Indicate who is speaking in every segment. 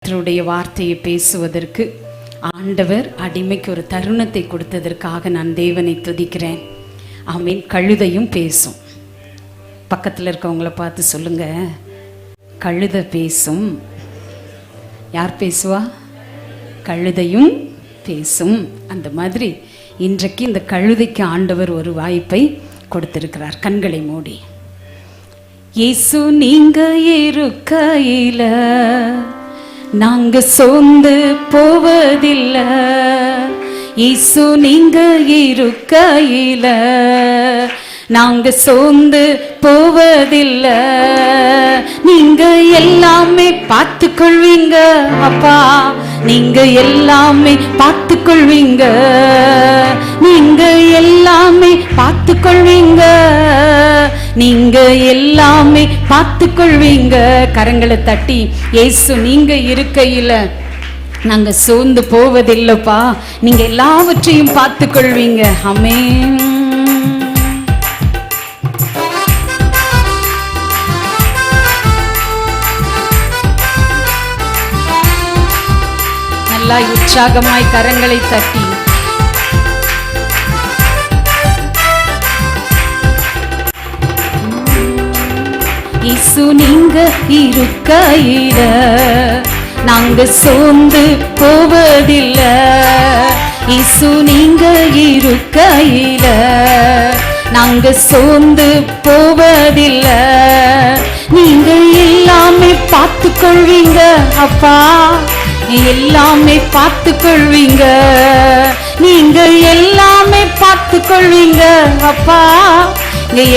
Speaker 1: கர்த்தருடைய வார்த்தையை பேசுவதற்கு ஆண்டவர் அடிமைக்கு ஒரு தருணத்தை கொடுத்ததற்காக நான் தேவனை துதிக்கிறேன். ஆமீன். கழுதையும் பேசும். பக்கத்தில் இருக்கவங்கள பார்த்து சொல்லுங்க, கழுதை பேசும். யார் பேசுவா? கழுதையும் பேசும். அந்த மாதிரி இன்றைக்கு இந்த கழுதைக்கு ஆண்டவர் ஒரு வாய்ப்பை கொடுத்திருக்கிறார். கண்களை மூடி. இயேசு நீங்க இருக்கையில நாங்க சோர்ந்து போவதில்லை. இயேசு நீங்க இருக்கையில நாங்க சோர்ந்து போவதில்லை. நீங்க எல்லாமே பார்த்து கொள்வீங்க அப்பா, நீங்க எல்லாமே பார்த்து கொள்வீங்க, நீங்க எல்லாமே பார்த்து கொள்வீங்க, நீங்க எல்லாமே பார்த்து கொள்வீங்க. கரங்களை தட்டி, இயேசு நீங்க இருக்கையில நாங்க சோர்ந்து போவதில்லைப்பா, நீங்க எல்லாவற்றையும் பார்த்து கொள்வீங்க. ஆமென். நல்லா உற்சாகமாய் கரங்களை தட்டி, இயேசு நீங்க இருக்கையில நாங்க சோர்ந்து போவதில்லை. இயேசு நீங்க இருக்கையில நாங்க சோர்ந்து போவதில்லை. நீங்க எல்லாமே பார்த்து கொள்வீங்க அப்பா, எல்லாமே பார்த்து கொள்வீங்க, நீங்க எல்லாமே பார்த்து கொள்வீங்க அப்பா,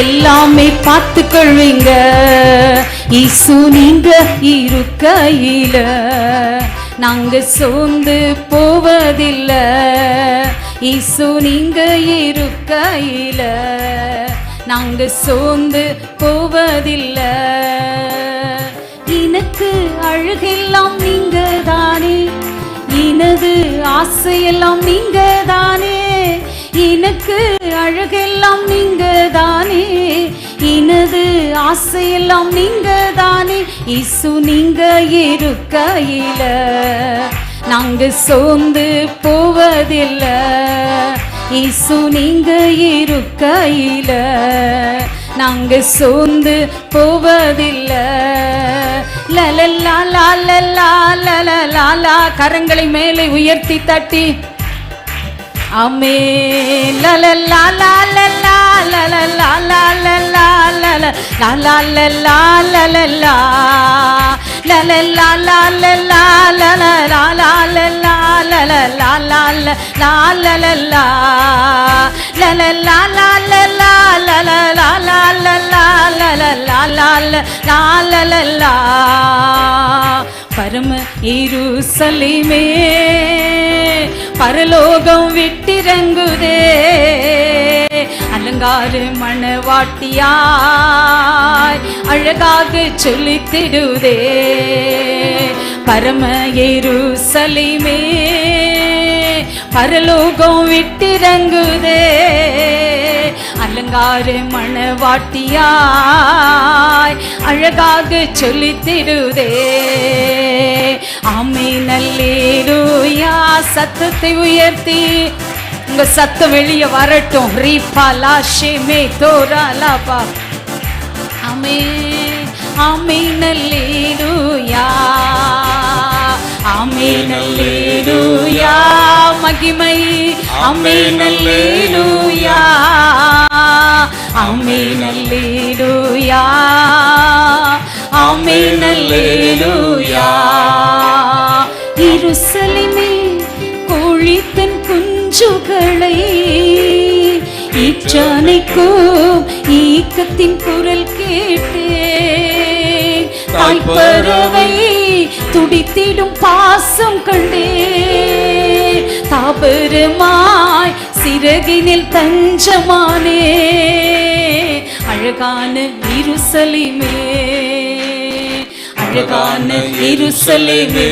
Speaker 1: எல்லாமே பார்த்து கொள்வீங்க. இயேசு நீங்க இருக்கையில நாங்க சோர்ந்து போவதில்லை. இயேசு நீங்க இருக்கையில நாங்க சோர்ந்து போவதில்லை. எனக்கு அழகெல்லாம் நீங்க தானே, எனது ஆசையெல்லாம் நீங்க தானே, எனக்கு அழகெல்லாம் நீங்க தானே, எனது ஆசையெல்லாம் நீங்க தானே. இயேசு நீங்க இருக்கையில நாங்க சோர்ந்து போவதில்லை. இயேசு நீங்க இருக்கையில நாங்க சோர்ந்து போவதில்லை. லலலா லலலா லலலா, கரங்களை மேலே உயர்த்தி தட்டி ஆமென். லலலா லலலா லலலா லலலா லலலா லலலா லலலா லலலா லலலா லலலா லலலா லலலா லலலா லலலா லலலா. பரம எருசலேமே பரலோகம் விட்டிறங்குதே, அலங்கார மணவாட்டியாய் அழகாக சொல்லித்திடுதே. பரம எருசலேமே பரலோகம் விட்டிறங்குதே, அலங்கார மணவாட்டியாய் அழகாக சொல்லித்திடுதே. ஆமென் அல்லேலூயா. சத்தத்தை உயர்த்தி உங்க சத்தம் வெளியே வரட்டும். ரீபாலா ஷேமே தோராலாபா. ஆமென் ஆமென் அல்லேலூயா, ஆமென் அல்லேலூயா. மகிமை ஆமென் அல்லேலூயா, ஆமென் அல்லேலூயா, ஆமென் அல்லேலூயா. எருசலேமே கோழி தன் குஞ்சுகளை ஈற்றணைக்கும் ஈக்கத்தின் குரல் கேட்டேன். தாய்ப்பறவை துடித்திடும் பாசம் கண்டே, தாபரமாய் சிறகினில் தஞ்சமானே. அழகான எருசலேமே, அழகான எருசலேமே,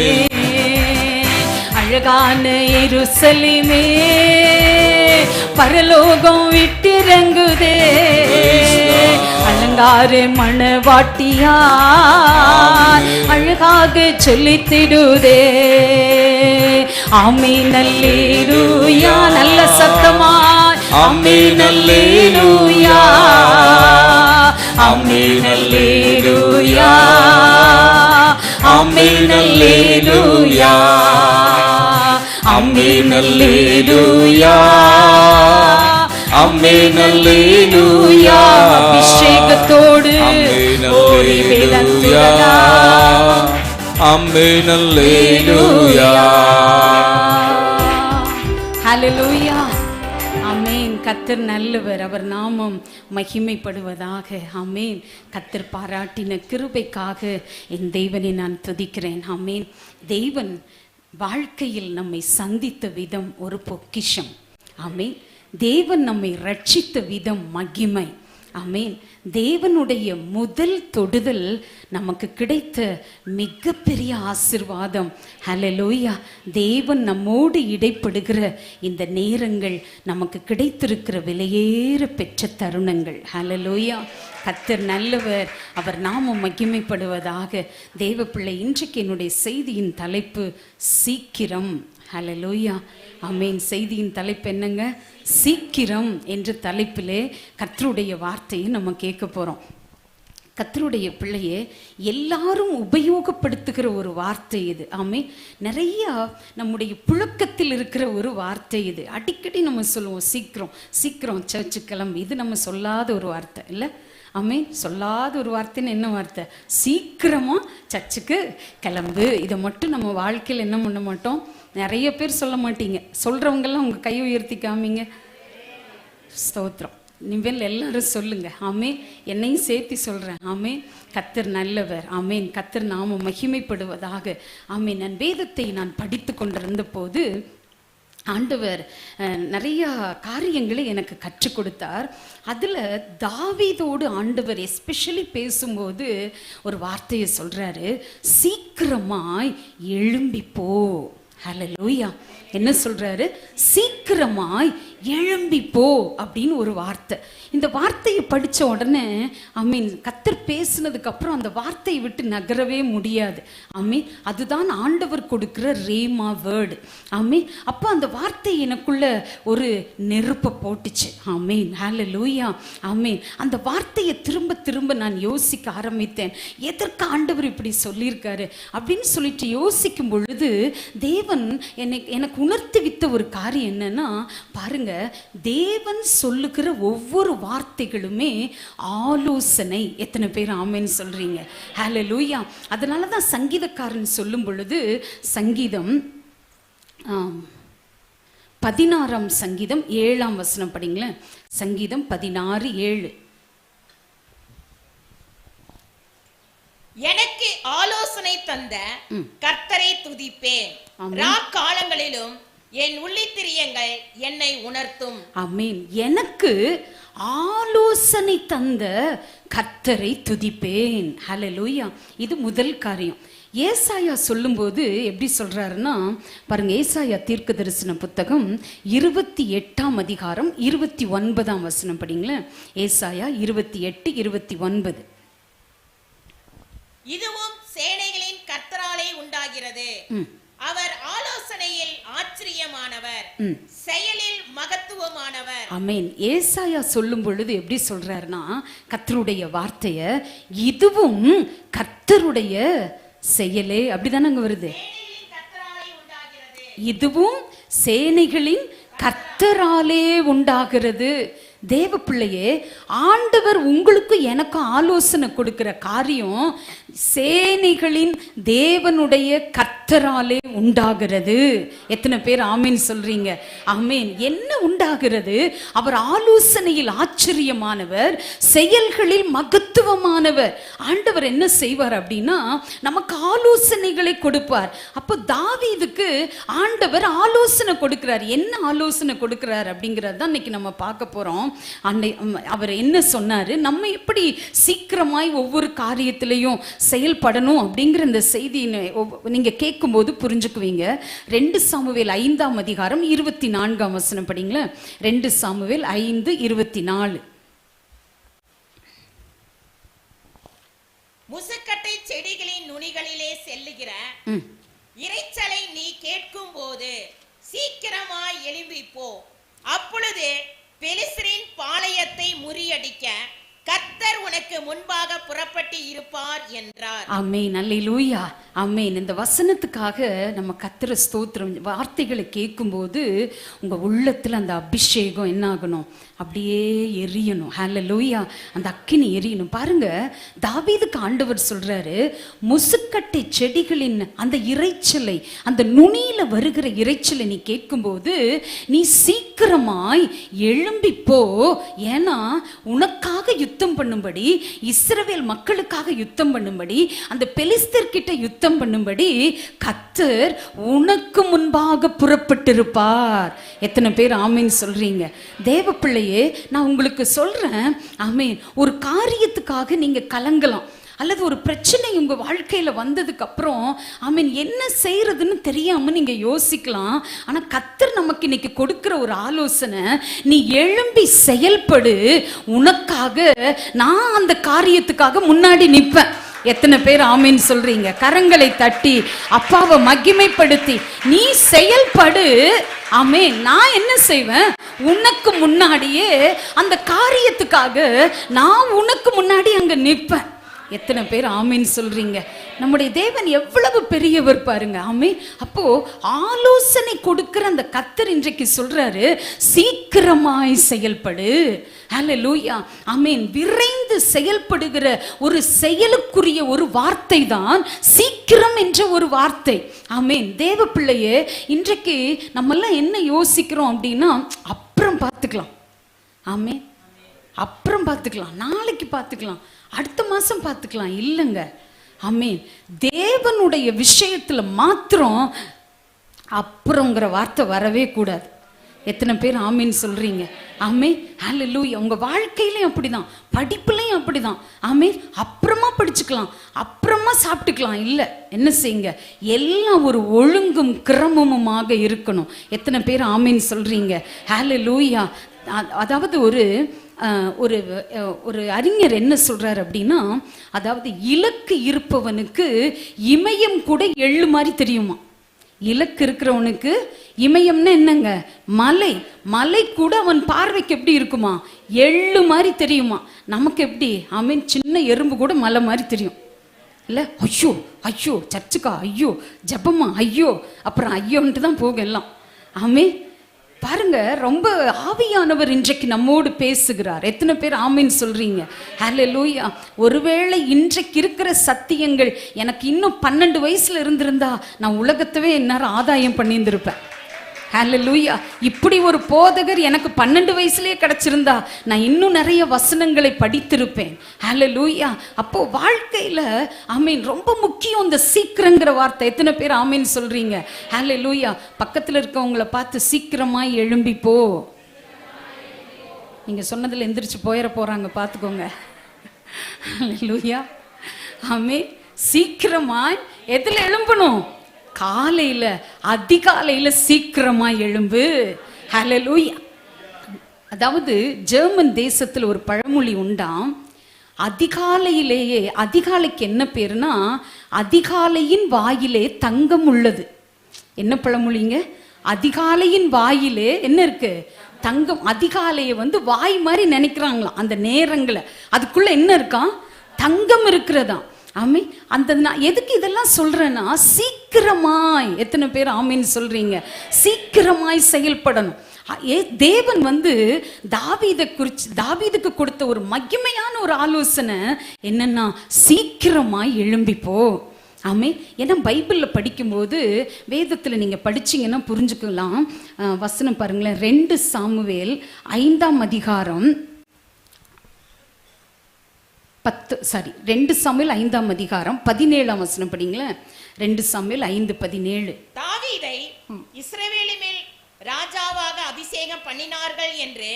Speaker 1: அழகான எருசலேமே பரலோகம் விட்டிறங்குதே, அலங்கார அலங்கார மணவாட்டியா அழகாக சொல்லித்திடுதே. ஆமென் அல்லேலூயா. நல்ல சத்தமாய் ஆமென் அல்லேலூயா. ஆமென் அல்லேலூயா. ஆமென் அல்லேலூயா. ஆமென் அல்லேலூயா. ஆமென் அல்லேலூயா. அபிஷேகத்தோடு ஓடி வேதத்துலா. ஆமென் அல்லேலூயா. ஹல்லேலூயா. ஆமென். கர்த்தர் நல்லவர், அவர் நாமம் மகிமைப்படுவதாக. ஆமென். கர்த்தர் பாராட்டின கிருபைக்காக என் தேவனை நான் துதிக்கிறேன். ஆமென். தேவன் வாழ்க்கையில் நம்மை சந்தித்த விதம் ஒரு பொக்கிஷம். ஆமென். தேவன் நம்மை ரட்சித்த விதம் மகிமை. ஆமென். தேவனுடைய முதல் தொடுதல் நமக்கு கிடைத்த மிகப்பெரிய ஆசீர்வாதம். ஹல்லேலூயா. தேவன் நம்மோடு இடைப்படுகிற இந்த நேரங்கள் நமக்கு கிடைத்திருக்கிற விலையேற பெற்ற தருணங்கள். ஹல்லேலூயா. கர்த்தர் நல்லவர், அவர் நாமம் மகிமைப்படுவதாக. தேவ பிள்ளை, இன்றைக்கு என்னுடைய செய்தியின் தலைப்பு சீக்கிரம். ஹல்லேலூயா. ஆமென். செய்தியின் தலைப்பு என்னங்க? சீக்கிரம் என்ற தலைப்பிலே கர்த்தருடைய வார்த்தையை நம்ம கேட்க போகிறோம். கர்த்தருடைய பிள்ளையே, எல்லாரும் உபயோகப்படுத்துகிற ஒரு வார்த்தை இது. ஆமென். நிறையா நம்முடைய புழக்கத்தில் இருக்கிற ஒரு வார்த்தை இது. அடிக்கடி நம்ம சொல்லுவோம் சீக்கிரம் சீக்கிரம் சர்ச்சு கிளம்பு. இது நம்ம சொல்லாத ஒரு வார்த்தை இல்லை? ஆமென். சொல்லாத ஒரு வார்த்தைன்னு என்ன வார்த்தை? சீக்கிரமாக சர்ச்சுக்கு கிளம்பு. இதை மட்டும் நம்ம வாழ்க்கையில் என்ன பண்ண மாட்டோம். நிறைய பேர் சொல்ல மாட்டீங்க. சொல்கிறவங்கெல்லாம் உங்கள் கை உயர்த்தி காமிங்க. ஸ்தோத்திரம். நீங்கள் எல்லாரும் சொல்லுங்க. ஆமென். என்னையும் சேர்த்து சொல்கிறேன். ஆமென். கர்த்தர் நல்லவர். ஆமென். கர்த்தர் நாமம் மகிமைப்படுவதாக. ஆமென். நான் வேதத்தை நான் படித்து கொண்டிருந்த போது ஆண்டவர் நிறையா காரியங்களை எனக்கு கற்றுக் கொடுத்தார். அதில் தாவீதோடு ஆண்டவர் எஸ்பெஷலி பேசும்போது ஒரு வார்த்தையை சொல்கிறாரு, சீக்கிரமாய் எழும்பிப்போ. ஹல்லேலூயா. என்ன சொல்றாரு? சீக்கிரமாய் எழும்பிப்போ அப்படின்னு ஒரு வார்த்தை. இந்த வார்த்தையை படித்த உடனே ஆமீன், கர்த்தர் பேசுனதுக்கு அப்புறம் அந்த வார்த்தையை விட்டு நகரவே முடியாது. ஆமீன். அதுதான் ஆண்டவர் கொடுக்கிற ரேமா வேர்டு. ஆமீன். அப்போ அந்த வார்த்தை எனக்குள்ள ஒரு நெருப்பை போட்டுச்சு. ஆமீன். ஹல்லேலூயா. ஆமீன். அந்த வார்த்தையை திரும்ப திரும்ப நான் யோசிக்க ஆரம்பித்தேன். எதற்கு ஆண்டவர் இப்படி சொல்லியிருக்காரு அப்படின்னு சொல்லிட்டு யோசிக்கும் பொழுது தேவன் எனக்கு உணர்த்தி வித்த ஒரு காரியம் என்னன்னா, பாருங்க, தேவன் சொல்லுகிற ஒவ்வொரு வார்த்தைகளுமே ஆலோசனை. எத்தனை பேர் ஆமென்னு சொல்றீங்க? ஹல்லேலூயா. அதனால தான் சங்கீதக்காரன் சொல்லும் பொழுது, சங்கீதம் 16 சங்கீதம் 7 படிங்களேன். சங்கீதம் 16:7.
Speaker 2: எனக்கு ஆலோசனை தந்த கர்த்தரை துதிப்பேன். ராக்காலங்களிலும் என் உள்ளித்திரியங்கள் என்னை உணர்த்தும்.
Speaker 1: ஆமென். எனக்கு ஆலோசனை தந்த கர்த்தரை துதிப்பேன். ஹல்லேலூயா. இது முதல் காரியம். ஏசாயா சொல்லும்போது எப்படி சொல்றாருன்னா, பாருங்க, ஏசாயா தீர்க்க தரிசன புத்தகம் 28 அதிகாரம் 29 படிங்களேன். ஏசாயா 28:29.
Speaker 2: இதுவும் சேனைகளின் கர்த்தராலே உண்டாகிறது. அவர் ஆலோசனையில் ஆச்சரியமானவர், செயலில் மகத்துவமானவர்.
Speaker 1: ஆமென். ஏசாயா சொல்லும் பொழுது எப்படி சொல்றாருன்னா, கர்த்தருடைய வார்த்தைய, இதுவும் கர்த்தருடைய செயலே. அப்படிதானே அங்க வருது. இதுவும் சேனைகளின் கர்த்தராலே உண்டாகிறது. தேவ பிள்ளையே, ஆண்டவர் உங்களுக்கு எனக்கு ஆலோசனை கொடுக்கிற காரியம் சேனைகளின் தேவனுடைய கர்த்தராலே உண்டாகிறது. எத்தனை பேர் ஆமீன் சொல்றீங்க? ஆமீன். என்ன உண்டாகிறது? அவர் ஆலோசனையில் ஆச்சரியமானவர், செயல்களில் மகத்துவமானவர். ஆண்டவர் என்ன செய்வார் அப்படின்னா, நமக்கு ஆலோசனைகளை கொடுப்பார். அப்போ தாவீதுக்கு ஆண்டவர் ஆலோசனை கொடுக்கிறார். என்ன ஆலோசனை கொடுக்கிறார் அப்படிங்கிறது தான் இன்னைக்கு நம்ம பார்க்க போறோம். அவர் என்ன சொன்னாரு, நம்ம எப்படி சீக்கிரமாய் ஒவ்வொரு காரியத்திலையும் செயல்படணும் அப்படிங்கிற இந்த செய்தி நீங்க கேட்கும்போது புரிஞ்சுக்குவீங்க. 2 சாமுவேல் 5 அதிகாரம் 24 படிங்களா. 2 சாமுவேல் 5:24.
Speaker 2: செடிகளின் நுனிகளிலே செல்லுகிற இரைச்சலை நீ கேட்கும் போது சீக்கிரமாய் எழும்பி போ. அப்பொழுது பெலிஸ்தரின் பாளையத்தை முறியடிக்க கர்த்தர் உனக்கு முன்பாக புறப்பட்டு இருப்பார் என்றார்.
Speaker 1: ஆமென், அல்லேலூயா, ஆமென். இந்த வசனத்துக்காக நம்ம கர்த்தரை ஸ்தோத்திரம். வார்த்தைகளை கேட்கும்போது உங்க உள்ளத்துல அந்த அபிஷேகம் என்ன ஆகணும்? அப்படியே எரியணும். ஹல்லேலூயா, அந்த அக்கினி எரியணும். பாருங்க, தாவீதுக்கு ஆண்டவர் சொல்றாரு, முசுக்கட்டை செடிகளின் அந்த இரைச்சலை, அந்த நுனியில வருகிற இரைச்சலை நீ கேட்கும்போது நீ சீக்கிரமாய் எழும்பி போ. ஏன்னா உனக்காக யுத்தம் பண்ணும்படி, இஸ்ரவேல் மக்களுக்காக யுத்தம் பண்ணும்படி, அந்த பெலிஸ்தர் கிட்ட யுத்தம் பண்ணும்படி கர்த்தர் உனக்கு முன்பாக புறப்பட்டிருப்பார். எத்தனை பேர் ஆமீன் சொல்றீங்க? தேவ பிள்ளையே, நான் உங்களுக்கு சொல்றேன், ஆமீன். ஒரு காரியத்துக்காக நீங்க கலங்கலாம், அல்லது ஒரு பிரச்சனை உங்க வாழ்க்கையில வந்ததுக்கு அப்புறம் ஆமீன் என்ன செய்யறதுன்னு தெரியாம நீங்க யோசிக்கலாம். ஆனா கர்த்தர் நமக்கு இன்னைக்கு கொடுக்கிற ஒரு ஆலோசனை, நீ எழும்பி செயல்படு. உனக்காக நான் அந்த காரியத்துக்காக முன்னாடி நிற்பேன். எத்தனை பேர் ஆமீன் சொல்றீங்க? கரங்களை தட்டி அப்பாவை மகிமைப்படுத்தி நீ செயல்படு. ஆமீன். நான் என்ன செய்வேன்? உனக்கு முன்னாடியே அந்த காரியத்துக்காக நான் உனக்கு முன்னாடி அங்க நிற்பேன். எத்தனை பேர் ஆமீன் சொல்றீங்க? நம்முடைய தேவன் எவ்வளவு பெரியவர் பாருங்க. ஆமீன். அப்போ ஆலோசனை கொடுக்கிற அந்த கர்த்தர் இன்றைக்கு சொல்றாரு, சீக்கிரமாய் செயல்படு. ஹல்லேலூயா, ஆமீன். விரைந்து செயல்படுகிற ஒரு செயலுக்குரிய ஒரு வார்த்தை தான் சீக்கிரம் என்ற ஒரு வார்த்தை. ஆமீன். தேவ பிள்ளையே, இன்றைக்கு நம்மெல்லாம் என்ன யோசிக்கிறோம் அப்படின்னா, அப்புறம் பார்த்துக்கலாம். ஆமீன். அப்புறம் பார்த்துக்கலாம், நாளைக்கு பார்த்துக்கலாம், அடுத்த மாசம் பார்த்துக்கலாம். இல்லைங்க. ஆமீன். தேவனுடைய விஷயத்துல மாத்திரம் அப்புறங்கிற வார்த்தை வரவே கூடாது. எத்தனை பேர் ஆமீன் சொல்றீங்க? ஆமீன். ஹல்லேலூயா. உங்க வாழ்க்கையிலையும் அப்படிதான், படிப்புலையும் அப்படிதான். ஆமீன். அப்புறமா படிச்சுக்கலாம், அப்புறமா சாப்பிட்டுக்கலாம். இல்லை, என்ன செய்யுங்க? எல்லாம் ஒரு ஒழுங்கும் கிரமமுமாக இருக்கணும். எத்தனை பேர் ஆமீன் சொல்றீங்க? ஹல்லேலூயா. அதாவது ஒரு ஒரு அறிஞர் என்ன சொல்றாரு அப்படின்னா, அதாவது இலக்கு இருப்பவனுக்கு இமயம் கூட எள்ளு மாதிரி தெரியுமா. இலக்கு இருக்கிறவனுக்கு இமயம்னா என்னங்க? மலை. மலை கூட அவன் பார்வைக்கு எப்படி இருக்குமா? எள்ளு மாதிரி தெரியுமா. நமக்கு எப்படி? ஆமீன். சின்ன எறும்பு கூட மலை மாதிரி தெரியும் இல்லை? ஐயோ ஐயோ, சர்ச்சுக்கா ஐயோ, ஜபமா ஐயோ, அப்புறம் ஐயோன்ட்டு தான் போகும் எல்லாம். ஆமீன். பாருங்க, ரொம்ப ஆவியானவர் இன்றைக்கு நம்மோடு பேசுகிறார். எத்தனை பேர் ஆமீன் சொல்றீங்க? ஹல்லேலூயா. ஒருவேளை இன்றைக்கு இருக்கிற சத்தியங்கள் எனக்கு இன்னும் 12 வயசுல இருந்திருந்தா நான் உலகத்தவே இந்நேரம் ஆதாயம் பண்ணியிருந்திருப்பேன். ஹல்லேலூயா. இப்படி ஒரு போதகர் எனக்கு 12 வயசுலயே கிடைச்சிருந்தா நான் இன்னும் நிறைய வசனங்களை படித்திருப்பேன். ஹல்லேலூயா. அப்போ வாழ்க்கையில ஆமீன் ரொம்ப முக்கியம் இந்த சீக்கிரங்கிற வார்த்தை. எத்தனை பேர் ஆமீன் சொல்றீங்க? ஹல்லேலூயா. பக்கத்துல இருக்கவங்கள பார்த்து சீக்கிரமாய் எழும்பி போ. நீங்க சொன்னதுல எந்திரிச்சு போயிட போறாங்க, பார்த்துக்கோங்க. ஹல்லேலூயா. ஆமீன். சீக்கிரமாய் எதுல எழும்பணும்? காலையில, அதிகாலையில சீக்கிரமா எழும்பு. ஹல்லேலூயா. அதாவது ஜெர்மன் தேசத்துல ஒரு பழமொழி உண்டாம். அதிகாலையிலேயே, அதிகாலைக்கு என்ன பேருனா, அதிகாலையின் வாயிலே தங்கம் உள்ளது. என்ன பழமொழிங்க? அதிகாலையின் வாயிலே என்ன இருக்கு? தங்கம். அதிகாலையை வாய் மாதிரி நினைக்கிறாங்களாம் அந்த நேரங்களை. அதுக்குள்ள என்ன இருக்கான்? தங்கம் இருக்கிறதா. ஆமீன். அந்த நான் எதுக்கு இதெல்லாம் சொல்றேன்னா, சீக்கிரமாய், எத்தனை பேர் ஆமீன் சொல்றீங்க? சீக்கிரமாய் செயல்படணும். தேவன் தாவீதுக்கு கொடுத்த ஒரு மகிமையான ஒரு ஆலோசனை என்னன்னா, சீக்கிரமாய் எழும்பிப்போ. ஆமீன். ஏன்னா பைபிள்ல படிக்கும்போது, வேதத்துல நீங்க படிச்சீங்கன்னா புரிஞ்சுக்கலாம். வசனம் பாருங்களேன். 2 சாமுவேல் 5ஆம் அதிகாரம் 2 சாமுவேல் 5ஆம் அதிகாரம் 17ஆம் வசனம் படிங்களேன். 2 சாமுவேல் 5:17.
Speaker 2: தாவீதை இஸ்ரவேலின் மேல் ராஜாவாக அபிஷேகம் பண்ணினார்கள் என்று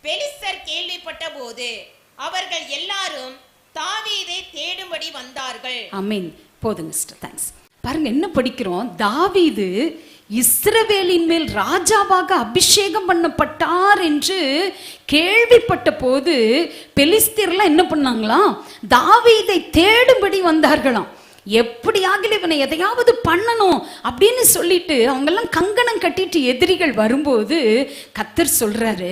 Speaker 2: பெலிஸ்தர் கேள்விப்பட்ட போது அவர்கள் எல்லாரும் தாவீதை தேடும்படி வந்தார்கள்.
Speaker 1: ஆமென். போதுங்க சிஸ்டர், தேங்க்ஸ். பாருங்க என்ன படிக்கிறோம். தாவீது இஸ்ரவேலின் மேல் ராஜாவாக அபிஷேகம் பண்ணப்பட்டார் என்று கேள்விப்பட்ட போது பெலிஸ்தீர்லாம் என்ன பண்ணாங்களாம்? தாவீதை தேடும்படி வந்தார்களாம். எப்படியாகிலும் இவனை எதையாவது பண்ணணும் அப்படின்னு சொல்லிட்டு அவங்கெல்லாம் கங்கணம் கட்டிட்டு எதிரிகள் வரும்போது கர்த்தர் சொல்றாரு,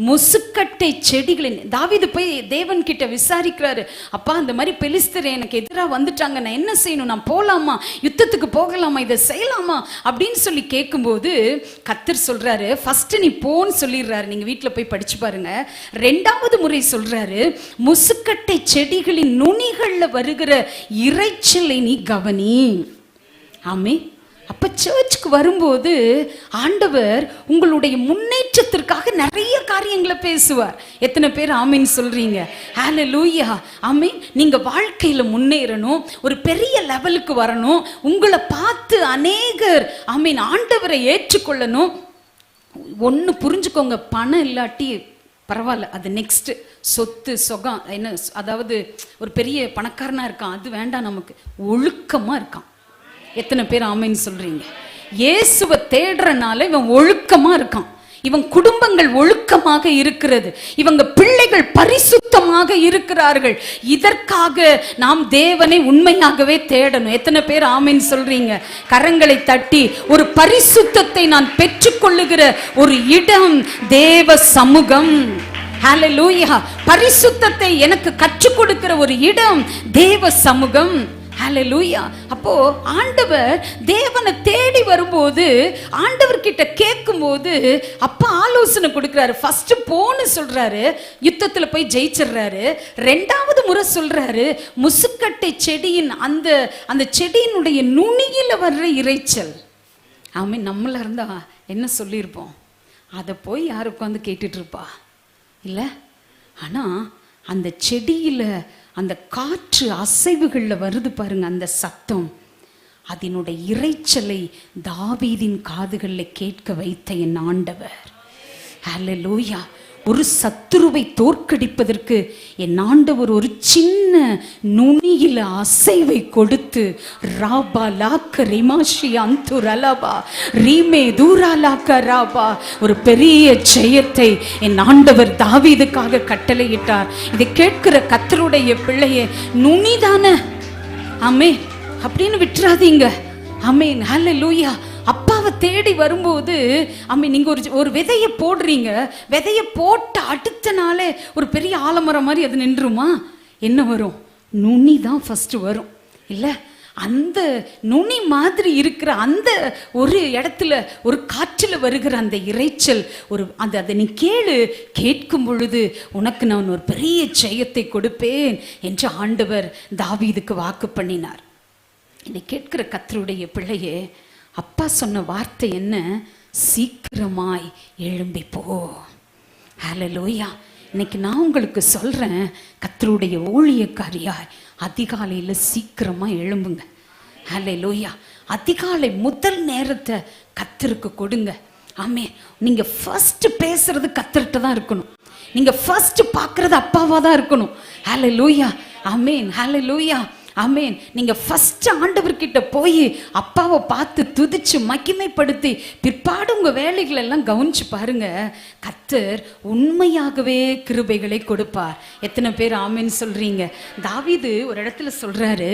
Speaker 1: முசுக்கட்டை செடிகளின், தாவீது போய் தேவன் கிட்ட விசாரிக்கிறாரு, அப்பா அந்த மாதிரி பெலிஸ்தர் எனக்கு எதிராக வந்துட்டாங்க, நான் என்ன செய்யணும், நான் போகலாமா, யுத்தத்துக்கு போகலாமா, இதை செய்யலாமா அப்படின்னு சொல்லி கேட்கும்போது கர்த்தர் சொல்றாரு, ஃபர்ஸ்ட் நீ போன்னு சொல்லிடுறாரு. நீங்க வீட்டில் போய் படிச்சு பாருங்க. ரெண்டாவது முறை சொல்றாரு, முசுக்கட்டை செடிகளின் நுனிகள்ல வருகிற இறைச்சலை நீ கவனி. ஆமே. அப்ப சர்ச்சுக்கு வரும்போது ஆண்டவர் உங்களுடைய முன்னேற்றத்திற்காக நிறைய காரியங்களை பேசுவார். எத்தனை பேர் ஆமீன் சொல்றீங்க? ஹல்லேலூயா. ஆமீன். நீங்க வாழ்க்கையில முன்னேறணும், ஒரு பெரிய லெவலுக்கு வரணும், உங்களை பார்த்து அநேகர் ஆமீன் ஆண்டவரை ஏற்றுக்கொள்ளணும். ஒன்று புரிஞ்சுக்கோங்க, பணம் இல்லாட்டி பரவாயில்ல, அது நெக்ஸ்ட். சொத்து சொகம் என்ன, அதாவது ஒரு பெரிய பணக்காரனா இருக்கான், அது வேண்டாம் நமக்கு. ஒழுக்கமா இருக்கான். எத்தனை பேர் ஆமீன் சொல்றீங்க? இயேசுவை தேடுறனால இவன் ஒழுக்கமா இருக்கான், இவன் குடும்பங்கள் ஒழுக்கமாக இருக்கிறது, இவங்க பிள்ளைகள் பரிசுத்தமாக இருக்கிறார்கள். இதற்காக நாம் தேவனை உண்மையாகவே தேடணும். எத்தனை பேர் ஆமீன் சொல்றீங்க? கரங்களை தட்டி, ஒரு பரிசுத்தத்தை நான் பெற்றுக்கொள்ளுகிற ஒரு இடம் தேவ சமூகம். ஹல்லேலூயா. பரிசுத்தத்தை எனக்கு கற்றுக் கொடுக்கிற ஒரு இடம் தேவ சமூகம். ஹல்லேலூயா. அப்போ ஆண்டவர் தேவனை தேடி வரும்போது, ஆண்டவர் கிட்ட கேட்கும்போது அப்பா ஆலோசனை கொடுக்கிறாரு. ஃபர்ஸ்ட் போன்னு சொல்றாரு, யுத்தத்துல போய் ஜெயிச்சிடுறாரு. ரெண்டாவது முறை சொல்றாரு, முசுக்கட்டை செடியின் அந்த செடியினுடைய நுனியில வர்ற இறைச்சல். ஆமீன். நம்மள இருந்தா என்ன சொல்லியிருப்போம்? அதை போய் யார் உட்காந்து கேட்டுட்டு இருப்பா? இல்ல. ஆனா அந்த செடியில அந்த காற்று அசைவுகள்ல வருது பாருங்க, அந்த சத்தம், அதனுடைய இறைச்சலை தாவீதின் காதுகளில் கேட்க வைத்த என் ஆண்டவர். ஹல்லேலூயா. ஒரு சத்துருவை தோற்கடிப்பதற்கு என் ஆண்டவர் ஒரு சின்ன நுனியில அசைவை கொடுத்து, ராபா லாக்க ரிமாஷி அந்து ரலபா ரீமே தூராலாக்க ராபா, ஒரு பெரிய ஜெயத்தை என் ஆண்டவர் தாவீதுக்காக கட்டளையிட்டார். இதை கேட்கிற கர்த்தருடைய பிள்ளையே, நுனிதானே ஆமே அப்படின்னு விட்டுறாதீங்க. ஆமேன். ஹல்லேலூயா. அப்பாவை தேடி வரும்போது ஆமீன், நீங்க ஒரு விதையை போடுறீங்க, விதையை போட்ட அடுத்த நாளே ஒரு பெரிய ஆலமரம் மாதிரி அது நின்றுமா? என்ன வரும்? நுனி தான் ஃபர்ஸ்ட் வரும். இல்ல, அந்த நுனி மாதிரி இருக்கிற அந்த ஒரு இடத்துல, ஒரு காற்றில் வருகிற அந்த இறைச்சல், அதை நீ கேட்கும் பொழுது உனக்கு நான் ஒரு பெரிய ஜெயத்தை கொடுப்பேன் என்று ஆண்டவர் தாவீதுக்கு வாக்கு பண்ணினார். இதை கேட்கிற கர்த்தருடைய பிள்ளையே, அப்பா சொன்ன வார்த்தை என்ன? சீக்கிரமாய் எழும்பி போ. ஹல்லேலூயா. இன்னைக்கு நான் உங்களுக்கு சொல்றேன், கர்த்தருடைய ஊழியக்காரியாய் அதிகாலையில் சீக்கிரமா எழும்புங்க. ஹல்லேலூயா. அதிகாலை முதல் நேரத்தை கர்த்தருக்கு கொடுங்க. ஆமே. நீங்க ஃபர்ஸ்ட் பேசுறது கர்த்தர்கிட்ட தான் இருக்கணும். நீங்க ஃபர்ஸ்ட் பார்க்கறது அப்பாவா தான் இருக்கணும். ஹல்லேலூயா. ஆமேன். ஹல்லேலூயா. ஆமேன். நீங்க ஃபர்ஸ்ட் ஆண்டவர்கிட்ட போய் அப்பாவை பார்த்து துதிச்சு மகிமைப்படுத்தி பிற்பாடு உங்க வேலைகள் எல்லாம் கவனிச்சு பாருங்க, கர்த்தர் உண்மையாகவே கிருபைகளை கொடுப்பார். எத்தனை பேர் ஆமேன் சொல்றீங்க? தாவீது ஒரு இடத்துல சொல்றாரு,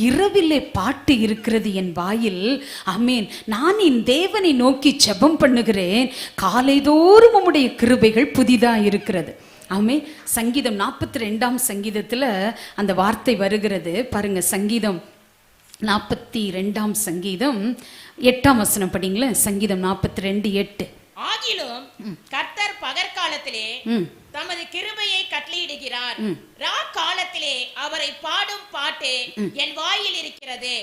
Speaker 1: இரவிலே பாட்டு இருக்கிறது என் வாயில். ஆமேன். நான் என் தேவனை நோக்கி ஜெபம் பண்ணுகிறேன், காலைதோறும் உம்முடைய கிருபைகள் புதிதா இருக்கிறது. ஆமே. சங்கீதம் 42ஆம் சங்கீதத்துல அந்த வார்த்தை வருகிறது பாருங்க. சங்கீதம் 42ஆம் சங்கீதம் 8ஆம் வசனம் படிங்களேன். சங்கீதம் 42:8.
Speaker 2: ஆகிலும் கர்த்தர் பகற்காலத்திலே தமது கிருபையை கட்டளையிடுகிறார், ரா காலத்திலே அவரை பாடும் பாட்டு என் வாயில் இருக்கிறது,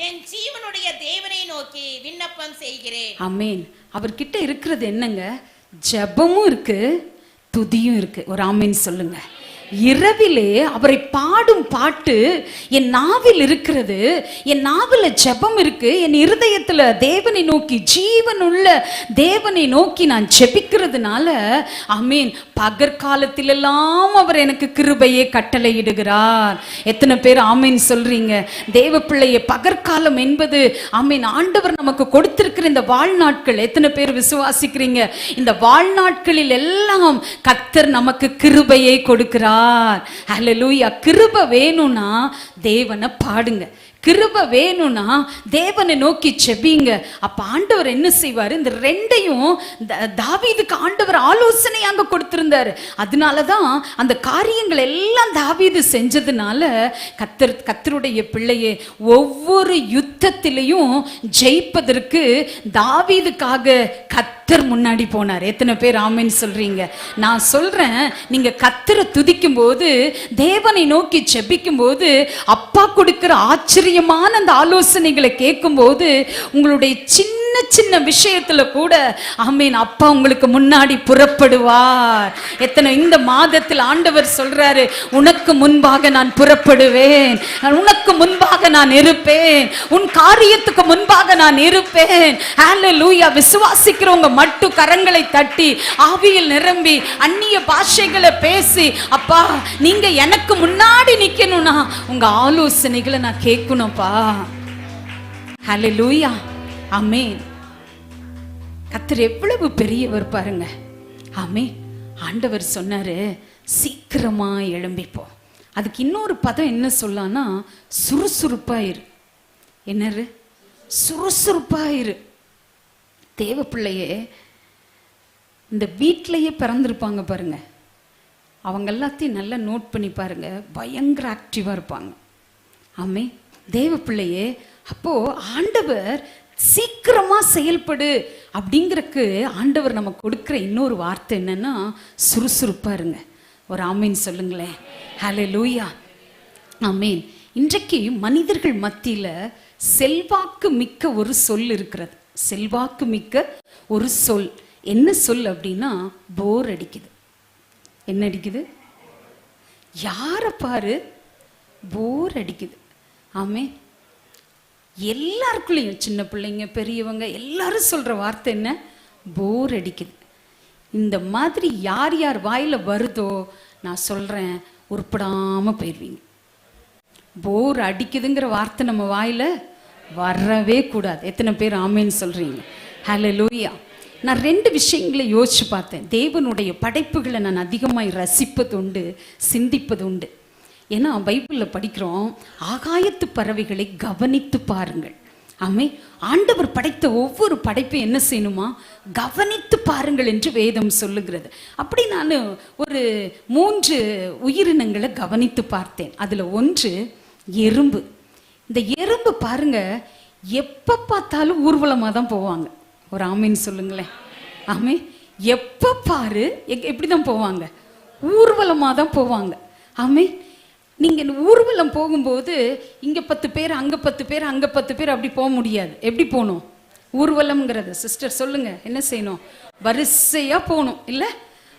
Speaker 2: என் ஜீவனுடைய தேவனை நோக்கி விண்ணப்பம் செய்கிறேன்.
Speaker 1: ஆமேன். அவர்கிட்ட இருக்கிறது என்னங்க? ஜெபமும் இருக்கு, துதியும் இருக்கு. ஒரு ஆமீன் சொல்லுங்க. இரவிலே அவரை பாடும் பாட்டு என் நாவில் இருக்கிறது, என் நாவில் ஜெபம் இருக்கு, என் இருதயத்துல தேவனை நோக்கி, ஜீவனுள்ள தேவனை நோக்கி நான் ஜெபிக்கிறதுனால ஆமீன், பகற்காலத்திலெல்லாம் அவர் எனக்கு கிருபையை கட்டளையிடுகிறார். எத்தனை பேர் ஆமீன் சொல்றீங்க? தேவ பிள்ளையை, பகற்காலம் என்பது ஆமீன் ஆண்டவர் நமக்கு கொடுத்திருக்கிற இந்த வாழ்நாட்கள். எத்தனை பேர் விசுவாசிக்கிறீங்க? இந்த வாழ்நாட்களில் எல்லாம் கர்த்தர் நமக்கு கிருபையை கொடுக்கிறார். ஹல்லேலூயா. கிருபை வேணும்னா தேவனை பாடுங்க, கிருபை வேணும்னா தேவனை நோக்கி செபிங்க. அப்ப ஆண்டவர் என்ன செய்வாரு? இந்த ரெண்டையும் தாவீதுக்கு ஆண்டவர் ஆலோசனை அங்க கொடுத்திருந்தாரு. அதனாலதான் அந்த காரியங்கள் எல்லாம் தாவீது செஞ்சதுனால கர்த்தருடைய பிள்ளையே, ஒவ்வொரு யுத்தத்திலையும் ஜெயிப்பதற்கு தாவீதுக்காக கர்த்தர் முன்னாடி போனார். எத்தனை பேர் ஆமென் சொல்றீங்க? நான் சொல்றேன், நீங்க கர்த்தரை துதிக்கும் போது, தேவனை நோக்கி செபிக்கும் போது, அப்பா கொடுக்கிற ஆச்சரியமான அந்த ஆலோசனைகளை கேட்கும் போது, உங்களுடைய சின்ன சின்ன விஷயத்துல கூட ஆமென், அப்பா உங்களுக்கு முன்னாடி புறப்படுவார். எத்தனை இந்த மாதத்தில் ஆண்டவர் சொல்றாரு, உனக்கு முன்பாக நான் புறப்படுவேன், உனக்கு முன்பாக நான் இருப்பேன், உன் காரியத்துக்கு முன்பாக நான் இருப்பேன். ஹல்லேலூயா. விசுவாசிக்கிறவங்க மட்டும் கரங்களை தட்டி ஆவியில் நிரம்பி அந்நிய பாஷைகளை பேசி, அப்பா நீங்க எனக்கு முன்னாடி நிக்கணும்னா உங்க ஆலோசனைகளை நான் கேட்கணும்ப்பா. ஹல்லேலூயா. ஆமென். கர்த்தர் எவ்வளவு பெரியவர் பாருங்க. ஆமென். ஆண்டவர் சொன்னாரு, சீக்கிரமா எழும்பிப்போ. அதுக்கு இன்னொரு பதம் என்ன சொல்லான்னா, சுறுசுறுப்பா இரு. என்னரு? சுறுசுறுப்பா இரு. தேவ பிள்ளையே, இந்த வீட்டிலேயே பிறந்திருப்பாங்க பாருங்க, அவங்க எல்லாத்தையும் நல்லா நோட் பண்ணி பாருங்க, பயங்கர ஆக்டிவா இருப்பாங்க. ஆமே. தேவ பிள்ளையே, அப்போ ஆண்டவர் சீக்கிரமா செயல்படு அப்படிங்கிறக்கு ஆண்டவர் நமக்கு கொடுக்கிற இன்னொரு வார்த்தை என்னன்னா, சுறுசுறுப்பா இருங்க. ஒரு ஆமீன் சொல்லுங்களேன். ஹல்லேலூயா. ஆமீன். இன்றைக்கு மனிதர்கள் மத்தியில செல்வாக்கு மிக்க ஒரு சொல் இருக்கிறது. செல்வாக்கு மிக்க ஒரு சொல். என்ன சொல் அப்படின்னா, போர் அடிக்குது. என்ன அடிக்குது? யார பாரு போர் அடிக்குது. ஆமே. எல்லாருக்குள்ளேயும், சின்ன பிள்ளைங்க பெரியவங்க எல்லாரும் சொல்ற வார்த்தை என்ன? போர் அடிக்குது. இந்த மாதிரி யார் யார் வாயில வருதோ, நான் சொல்றேன், உருப்படாம போயிருவீங்க. போர் அடிக்குதுங்கிற வார்த்தை நம்ம வாயில வரவே கூடாது. எத்தனை பேர் ஆமேன்னு சொல்றீங்க? ஹல்லேலூயா. நான் 2 விஷயங்களை யோசிச்சு பார்த்தேன். தேவனுடைய படைப்புகளை நான் அதிகமாய் ரசிப்பது உண்டு, சிந்திப்பது உண்டு. ஏன்னா பைபிளில் படிக்கிறோம், ஆகாயத்து பறவைகளை கவனித்து பாருங்கள். ஆமே. ஆண்டவர் படைத்த ஒவ்வொரு படைப்பையும் என்ன செய்யணுமா? கவனித்து பாருங்கள் என்று வேதம் சொல்லுகிறது. அப்படி நான் ஒரு 3 உயிரினங்களை கவனித்து பார்த்தேன். அதுல ஒன்று எறும்பு. இந்த எறும்பு பாருங்க, எப்ப பார்த்தாலும் ஊர்வலமா தான் போவாங்க. ஒரு ஆமீன் சொல்லுங்களேன். ஆமே. எப்ப பாரு எப்படிதான் போவாங்க? ஊர்வலமா தான் போவாங்க. ஆமே. நீங்க ஊர்வலம் போகும்போது இங்க 10 பேர், அங்க 10 பேர், அங்க 10 பேர் அப்படி போக முடியாது. எப்படி போகணும்? ஊர்வலம்ங்கிறது சிஸ்டர் சொல்லுங்க, என்ன செய்யணும்? வரிசையா போகணும் இல்ல?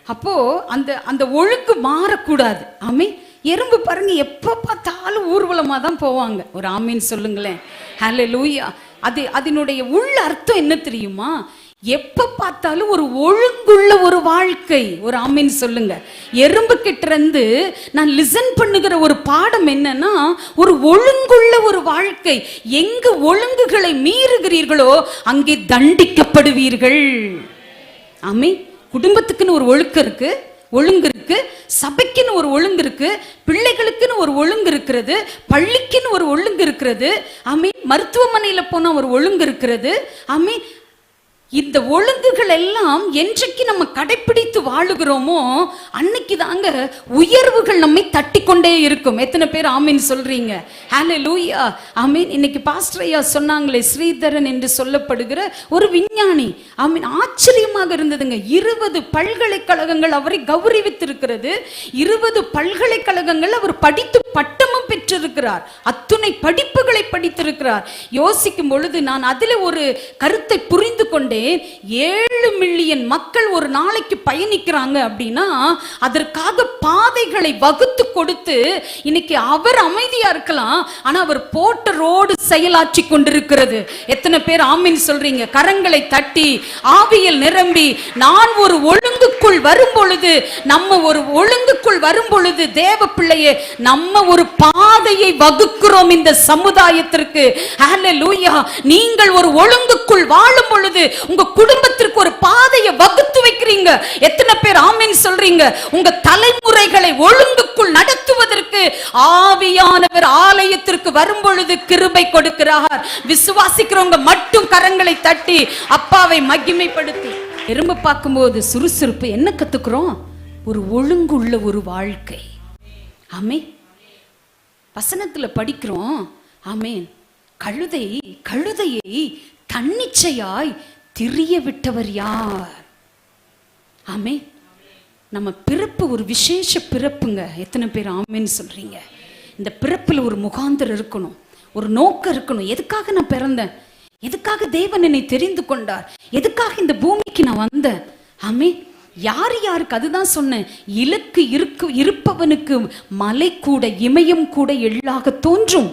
Speaker 1: அப்போ அந்த அந்த ஒழுங்கு மாறக்கூடாது. ஆமே. எறும்பு பாருங்க, எப்ப பார்த்தாலும் ஊர்வலமா தான் போவாங்க. ஒரு ஆமீன் சொல்லுங்களேன். ஹல்லேலூயா. அதனுடைய உள்ள அர்த்தம் என்ன தெரியுமா? எப்ப பார்த்தாலும் ஒரு ஒழுங்குள்ள ஒரு வாழ்க்கை. ஒரு ஆமீன் சொல்லுங்க. எறும்பு கிட்ட இருந்து நான் லிசன் பண்ணுகிற ஒரு பாடம் என்னன்னா, ஒரு ஒழுங்குள்ள ஒரு வாழ்க்கை. எங்கு ஒழுங்குகளை மீறுகிறீர்களோ அங்கே தண்டிக்கப்படுவீர்கள். ஆமீன். குடும்பத்துக்குன்னு ஒரு ஒழுக்கம் இருக்கு, ஒழுங்கு இருக்கு. சபைக்குன்னு ஒரு ஒழுங்கு இருக்கு, பிள்ளைகளுக்குன்னு ஒரு ஒழுங்கு இருக்கிறது, பள்ளிக்குன்னு ஒரு ஒழுங்கு இருக்கிறது. ஆமீன். மருத்துவமனையில போனா ஒரு ஒழுங்கு இருக்கிறது. ஆமீன். இந்த ஒழுங்குகள் எல்லாம் என்றைக்கு நம்ம கடைபிடித்து வாழுகிறோமோ அன்னைக்கு தாங்க உயர்வுகள் நம்மை தட்டி கொண்டே இருக்கும். எத்தனை பேர் ஆமீன் சொல்றீங்க? ஹல்லேலூயா. ஆமீன். இன்னைக்கு பாஸ்டர் ஐயா சொன்னாங்களே, ஸ்ரீதரன் என்று சொல்லப்படுகிற ஒரு விஞ்ஞானி. ஆமீன். ஆச்சரியமாக இருந்ததுங்க. 20 பல்கலைக்கழகங்கள் அவரை கௌரவித்திருக்கிறது. 20 பல்கலைக்கழகங்கள் அவர் படித்து பட்டமும் பெற்றிருக்கிறார். அத்துணை படிப்புகளை படித்திருக்கிறார். யோசிக்கும் பொழுது நான் அதில் ஒரு கருத்தை புரிந்து கொண்டேன். 7 மில்லியன் மக்கள் ஒரு நாளைக்கு பயணிக்கிறாங்க அப்படின்னா அதற்காக பாதைகளை வகுத்து கொடுத்து, இன்னைக்கு அவர் அமைதியா இருக்கலாம், ஆனா அவர் போட்ட ரோடு செயலாற்றி கொண்டிருக்கிறது. எத்தனை பேர் ஆமீன் சொல்றீங்க? கரங்களை தட்டி ஆவியில் நிரம்பி, நான் ஒரு ஒழுங்குக்குள் வரும் பொழுது, நம்ம ஒரு ஒழுங்குக்குள் வரும் பொழுது தேவ பிள்ளையே, நம்ம ஒரு பாதையை வகுக்கிறோம் இந்த சமுதாயத்திற்கு. ஹல்லேலூயா. நீங்கள் ஒரு ஒழுங்குக்குள் வாழும் பொழுது உங்க குடும்பத்திற்கு ஒரு பாதையை வகுத்து வைக்கிறீங்க. எத்தனை பேர் ஆமென் சொல்றீங்க? உங்க தலைமுறைகளை ஒழுங்குக்குள் நடத்துவதற்கு ஆவியானவர் ஆலயத்திற்கு வரும் பொழுது கிருபை கொடுக்கிறார். விசுவாசிக்கிறவங்க மட்டும் கரங்களை தட்டி அப்பாவை மகிமைப்படுத்தி. எறும்பு பார்க்கும்போது சுறுசுறுப்பு என்ன கத்துக்கிறோம்? ஒரு ஒழுங்குள்ள ஒரு வாழ்க்கை. ஆமென். வசனத்துல படிக்கிறோம். ஆமென். கழுதையை தன்னிச்சையாய் திரிய விட்டவர் யார்? ஆமென். நம்ம பிறப்பு ஒரு விசேஷ பிறப்புங்க. எத்தனை பேர் ஆமென் சொல்றீங்க? இந்த பிறப்புல ஒரு முகாந்தரம் இருக்கணும், ஒரு நோக்கம் இருக்கணும். எதுக்காக நான் பிறந்தேன்? எதுக்காக தேவன் என்னை தெரிந்து கொண்டார்? எதுக்காக இந்த பூமிக்கு நான் வந்தேன்? ஆமென். யாருக்கு? அதுதான் சொன்னேன், இலக்கு இருப்பவனுக்கு மலை கூட இமயம் கூட எள்ளாக தோன்றும்.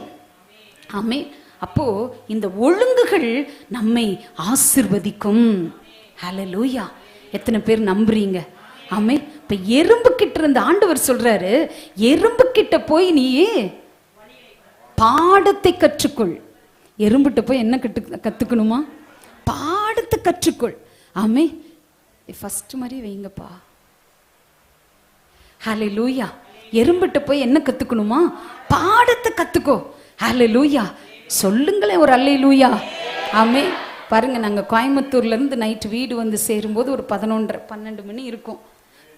Speaker 1: ஆமென். அப்போ இந்த ஒழுங்குகள் நம்மை ஆசீர்வதிக்கும். ஹல்லேலூயா. எத்தனை பேர் நம்புறீங்க? ஆமென். இப்ப எறும்பு கிட்ட இருந்து ஆண்டவர் சொல்றாரு, எறும்பு கிட்ட போய் நீ பாடத்தை கற்றுக்கொள். எறும்புட்ட போய் என்ன கத்துக்கணுமா? பாடத்தை கற்றுக்கொள். ஆமென். ஃபர்ஸ்ட் மாதிரி வைங்கப்பா. ஹல்லேலூயா. எறும்பிட்ட போய் என்ன கத்துக்கணுமா? பாடத்தை கத்துக்கோ. ஹல்லேலூயா. சொல்லுங்களேன் ஒரு அல்லேலூயா. ஆமென். பாருங்க, நாங்கள் கோயம்புத்தூர்ல இருந்து நைட்டு வீடு வந்து சேரும்போது ஒரு 11:30-12 மணி இருக்கும்.